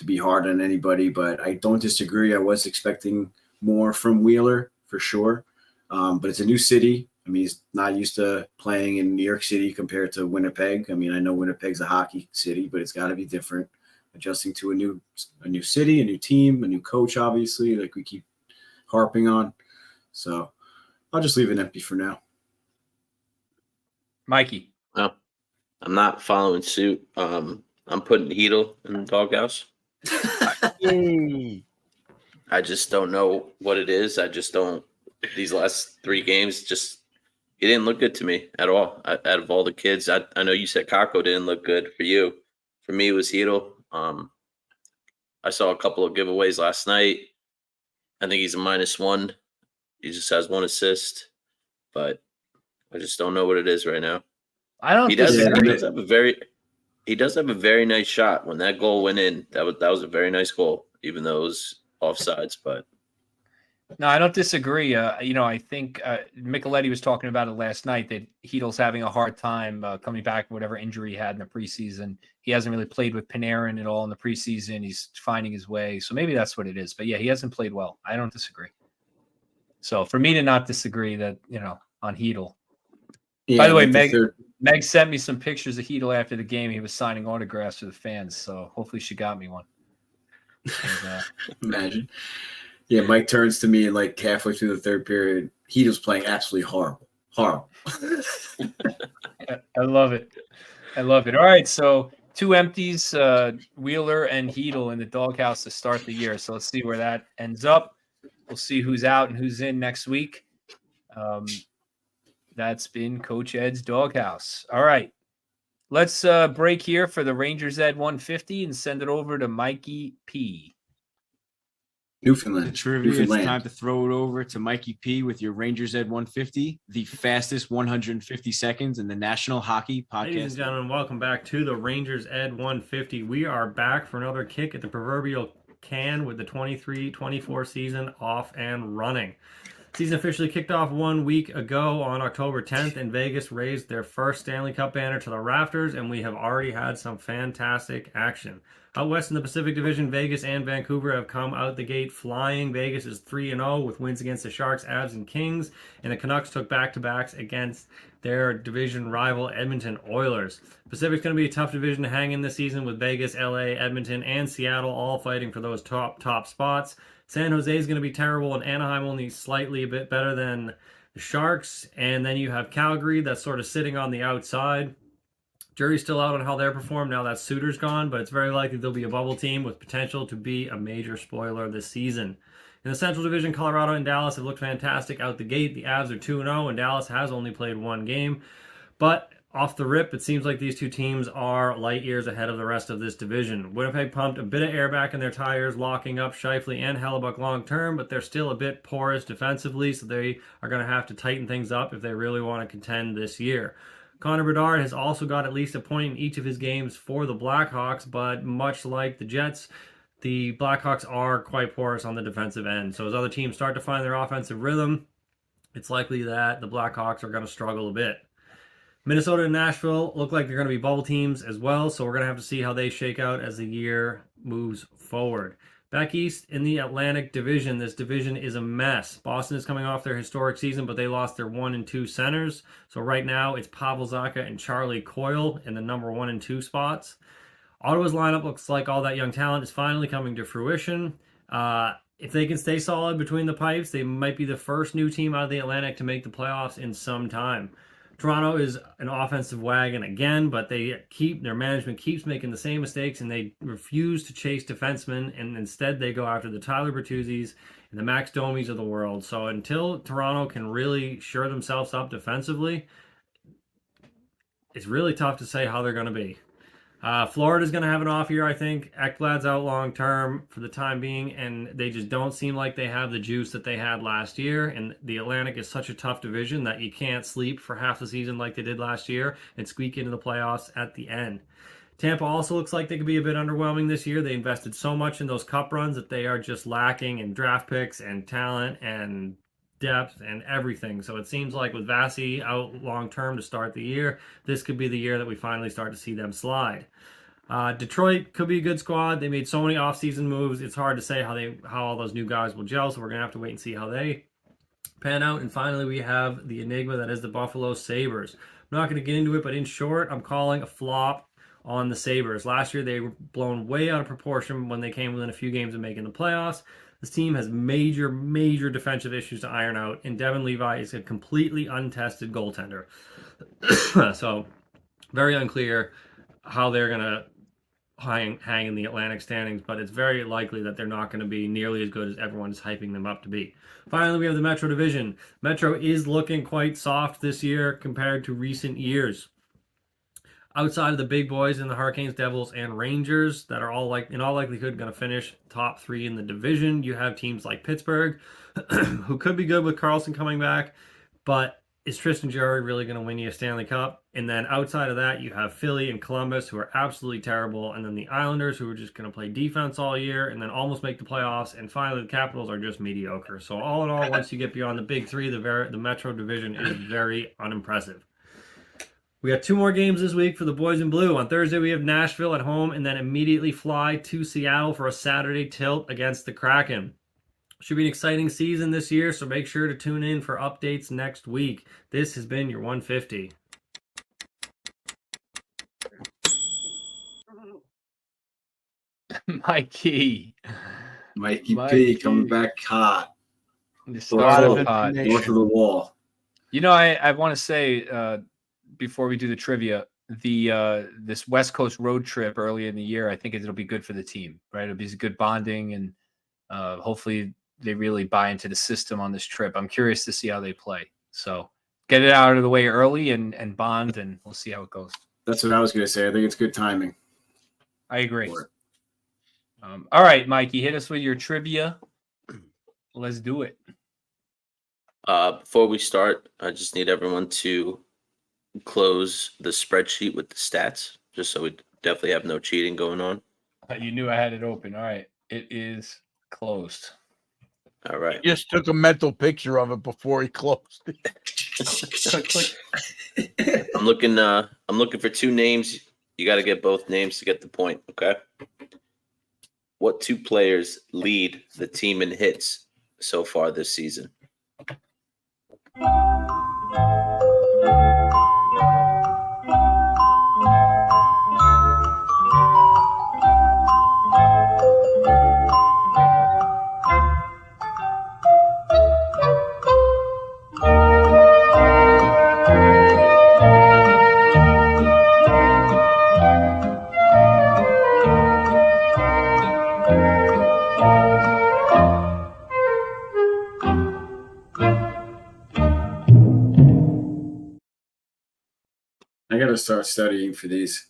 be hard on anybody, but I don't disagree. I was expecting more from Wheeler for sure, but it's a new city. I mean, he's not used to playing in New York City compared to Winnipeg. I mean, I know Winnipeg's a hockey city, but it's got to be different. Adjusting to a new city, a new team, a new coach, obviously, like we keep harping on. So I'll just leave it empty for now. Mikey. Well, I'm not following suit. I'm putting Hedel in the doghouse. I just don't know what it is. I just don't. These last 3 games, he didn't look good to me at all. Out of all the kids, I know you said Kako didn't look good for you. For me, it was Hedel. I saw a couple of giveaways last night. I think he's a -1. He just has 1 assist, but I just don't know what it is right now. I don't He does disagree. He does have a very nice shot. When that goal went in, that was a very nice goal, even though it was offsides. But No, I don't disagree. I think Micheletti was talking about it last night that Hedel's having a hard time coming back from whatever injury he had in the preseason. He hasn't really played with Panarin at all in the preseason. He's finding his way. So maybe that's what it is. But yeah, he hasn't played well. I don't disagree. So for me to not disagree that, on Hedel. Yeah, By the way, like Meg sent me some pictures of Hedel after the game. He was signing autographs for the fans. So hopefully she got me one. And, imagine. Yeah, Mike turns to me and like halfway through the 3rd period, he was playing absolutely horrible. Horrible. I love it. All right, so 2 empties, Wheeler and Hedel in the doghouse to start the year. So let's see where that ends up. We'll see who's out and who's in next week. That's been Coach Ed's doghouse. All right, let's break here for the Rangers Ed 150 and send it over to Mikey P. Newfoundland. Trivia. It's time to throw it over to Mikey P with your Rangers Ed 150, the fastest 150 seconds in the National Hockey Podcast. Ladies and gentlemen, welcome back to the Rangers Ed 150. We are back for another kick at the proverbial can with the 23-24 season off and running. Season officially kicked off 1 week ago on October 10th, and Vegas raised their first Stanley Cup banner to the rafters, and we have already had some fantastic action. Out west in the Pacific Division, Vegas and Vancouver have come out the gate flying. Vegas is 3-0 with wins against the Sharks, Avs, and Kings, and the Canucks took back-to-backs against their division rival Edmonton Oilers. Pacific's going to be a tough division to hang in this season with Vegas, LA, Edmonton, and Seattle all fighting for those top spots. San Jose is going to be terrible, and Anaheim only slightly a bit better than the Sharks. And then you have Calgary that's sort of sitting on the outside. Jury's still out on how they're performed now that Suter's gone, but it's very likely they'll be a bubble team with potential to be a major spoiler this season. In the Central Division, Colorado and Dallas have looked fantastic out the gate. The Avs are 2-0, and Dallas has only played 1 game. But off the rip, it seems like these 2 teams are light years ahead of the rest of this division. Winnipeg pumped a bit of air back in their tires, locking up Scheifele and Hellebuck long term, but they're still a bit porous defensively, so they are going to have to tighten things up if they really want to contend this year. Connor Bedard has also got at least a point in each of his games for the Blackhawks, but much like the Jets, the Blackhawks are quite porous on the defensive end. So as other teams start to find their offensive rhythm, it's likely that the Blackhawks are going to struggle a bit. Minnesota and Nashville look like they're going to be bubble teams as well, so we're going to have to see how they shake out as the year moves forward. Back east in the Atlantic Division, this division is a mess. Boston is coming off their historic season, but they lost their 1 and 2 centers. So right now it's Pavel Zacha and Charlie Coyle in the number 1 and 2 spots. Ottawa's lineup looks like all that young talent is finally coming to fruition. If they can stay solid between the pipes, they might be the first new team out of the Atlantic to make the playoffs in some time. Toronto is an offensive wagon again, but their management keeps making the same mistakes, and they refuse to chase defensemen, and instead they go after the Tyler Bertuzzis and the Max Domis of the world. So until Toronto can really shore themselves up defensively, it's really tough to say how they're going to be. Florida's going to have an off year, I think. Ekblad's out long term for the time being, and they just don't seem like they have the juice that they had last year. And the Atlantic is such a tough division that you can't sleep for half the season like they did last year and squeak into the playoffs at the end. Tampa also looks like they could be a bit underwhelming this year. They invested so much in those cup runs that they are just lacking in draft picks and talent and depth and everything. So it seems like with Vasi out long term to start the year, this could be the year that we finally start to see them slide. Detroit could be a good squad. They made so many offseason moves. It's hard to say how all those new guys will gel. So we're gonna have to wait and see how they pan out. And finally, we have the enigma that is the Buffalo Sabers. I'm not going to get into it, but in short, I'm calling a flop on the Sabres. Last year, they were blown way out of proportion when they came within a few games of making the playoffs. This team has major, major defensive issues to iron out, and Devin Levi is a completely untested goaltender. So, very unclear how they're going to hang in the Atlantic standings, but it's very likely that they're not going to be nearly as good as everyone's hyping them up to be. Finally, we have the Metro Division. Metro is looking quite soft this year compared to recent years. Outside of the big boys in the Hurricanes, Devils, and Rangers that are all in all likelihood going to finish top 3 in the division, you have teams like Pittsburgh, who could be good with Carlson coming back, but is Tristan Jarry really going to win you a Stanley Cup? And then outside of that, you have Philly and Columbus, who are absolutely terrible, and then the Islanders, who are just going to play defense all year and then almost make the playoffs, and finally the Capitals are just mediocre. So all in all, once you get beyond the big 3, the Metro Division is very unimpressive. We got 2 more games this week for the boys in blue. On Thursday, we have Nashville at home and then immediately fly to Seattle for a Saturday tilt against the Kraken. Should be an exciting season this year, so make sure to tune in for updates next week. This has been your 150. Mikey P coming back hot. North North of the wall. You know, I want to say before we do the trivia, this West Coast road trip early in the year, I think it'll be good for the team, right? It'll be good bonding, and hopefully they really buy into the system on this trip. I'm curious to see how they play. So get it out of the way early and bond, and we'll see how it goes. That's what I was going to say. I think it's good timing. I agree. All right, Mikey, hit us with your trivia. Let's do it. Before we start, I just need everyone to close the spreadsheet with the stats, just so we definitely have no cheating going on. You knew I had it open. All right. It is closed. All right. He just took a mental picture of it before he closed it. I'm looking for 2 names. You got to get both names to get the point, okay? What 2 players lead the team in hits so far this season? I got to start studying for these.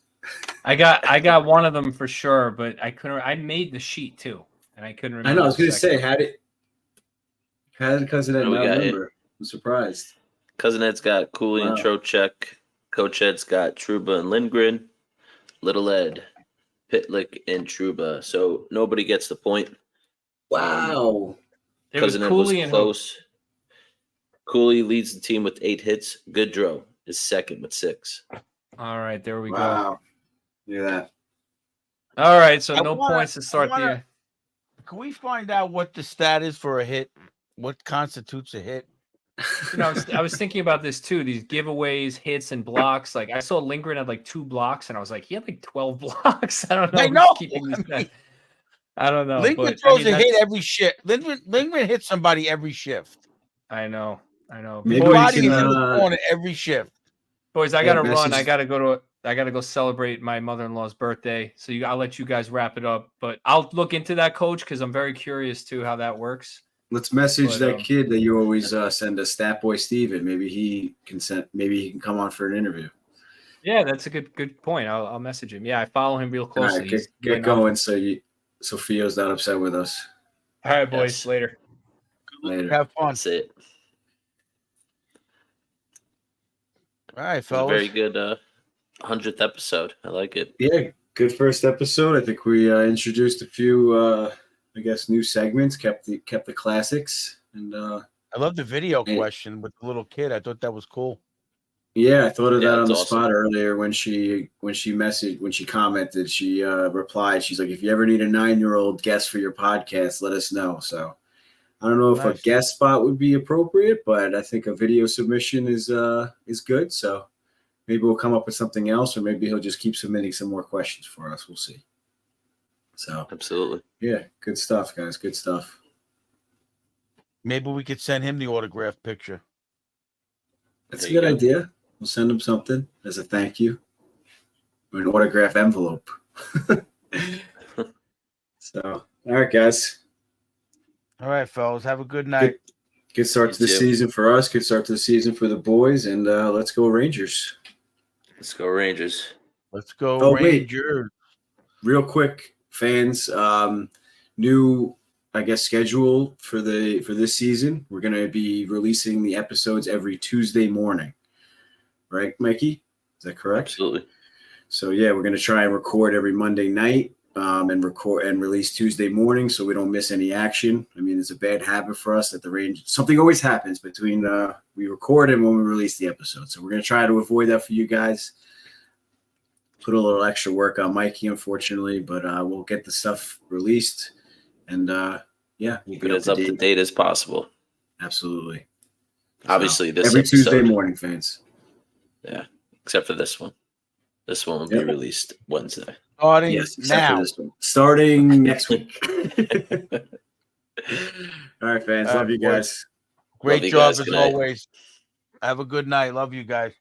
I got one of them for sure, but I couldn't. I made the sheet too, and I couldn't remember. I know. I was going to say, how did Cousin Ed Oh, we not got remember? I'm surprised. Cousin Ed's got Cooley and Trocheck. Coach Ed's got Trouba and Lindgren. Little Ed, Pitlick and Trouba. So nobody gets the point. Wow. It was Cousin Ed was Cooley and close. Cooley leads the team with 8 hits. Goodrow is second with 6. All right, there we go. Wow. Look at that. All right, so no wanna- points to start the year. Can we find out what the stat is for a hit? What constitutes a hit? You know, I was thinking about this too. These giveaways, hits, and blocks. Like I saw Lindgren had like 2 blocks, and I was like, he had like 12 blocks. I don't know. I who's know. Keeping this I don't know. Lindgren but, throws I mean, a hit every shift. Lindgren hits somebody every shift. I know. Maybe His we body can, is in the corner every shift. Boys, I gotta run. message- I gotta go celebrate my mother-in-law's birthday. So I'll let you guys wrap it up. But I'll look into that, Coach, because I'm very curious too how that works. Let's message But, that kid that you always send us, Stat Boy Steven. Maybe he can come on for an interview. Yeah, that's a good point. I'll message him. Yeah, I follow him real All closely. right, He's get going so Fio's not upset with us All right, boys. Yes. Later. later. Have fun. That's it. All right, It's a very fellas. good 100th episode. I like it. Yeah, good first episode. I think we introduced a few, I guess, new segments. Kept the classics, and I love the video Hey. question with the little kid. I thought that was cool. yeah, I thought of Yeah, that on that's the awesome. spot earlier when she commented. She replied. She's like, "If you ever need a 9-year-old guest for your podcast, let us know." So I don't know if a Nice. guest spot would be appropriate, but I think a video submission is good. So maybe we'll come up with something else, or maybe he'll just keep submitting some more questions for us. We'll see. So Absolutely. yeah, good stuff, guys. Good stuff. Maybe we could send him the autograph picture. That's There a you good go. idea. We'll send him something as a thank you, or an autograph envelope. So, all right, guys. All right, fellas. Have a good night. Good start You to the too. season for us. Good start to the season for the boys, and let's go Rangers. Let's go Rangers. Let's go Oh, wait. Rangers. Real quick, fans. New, I guess, schedule for this season. We're gonna be releasing the episodes every Tuesday morning. Right, Mikey? Is that correct? Absolutely. So yeah, we're gonna try and record every Monday night, and record and release Tuesday morning, so we don't miss any action. I mean, it's a bad habit for us at the Range. Something always happens between we record and when we release the episode. So we're gonna try to avoid that for you guys. Put a little extra work on Mikey, unfortunately, but we'll get the stuff released, and yeah, we'll Keep be it as up to date as possible. Absolutely. Obviously, this every Tuesday episode- morning, fans. Yeah, except for this one. This one will be Yep. released Wednesday. Starting Yes, except for now. this one. Starting next week. All right, fans. All Love right, you boys. guys. Great Love you job guys. as Good night. always. Have a good night. Love you guys.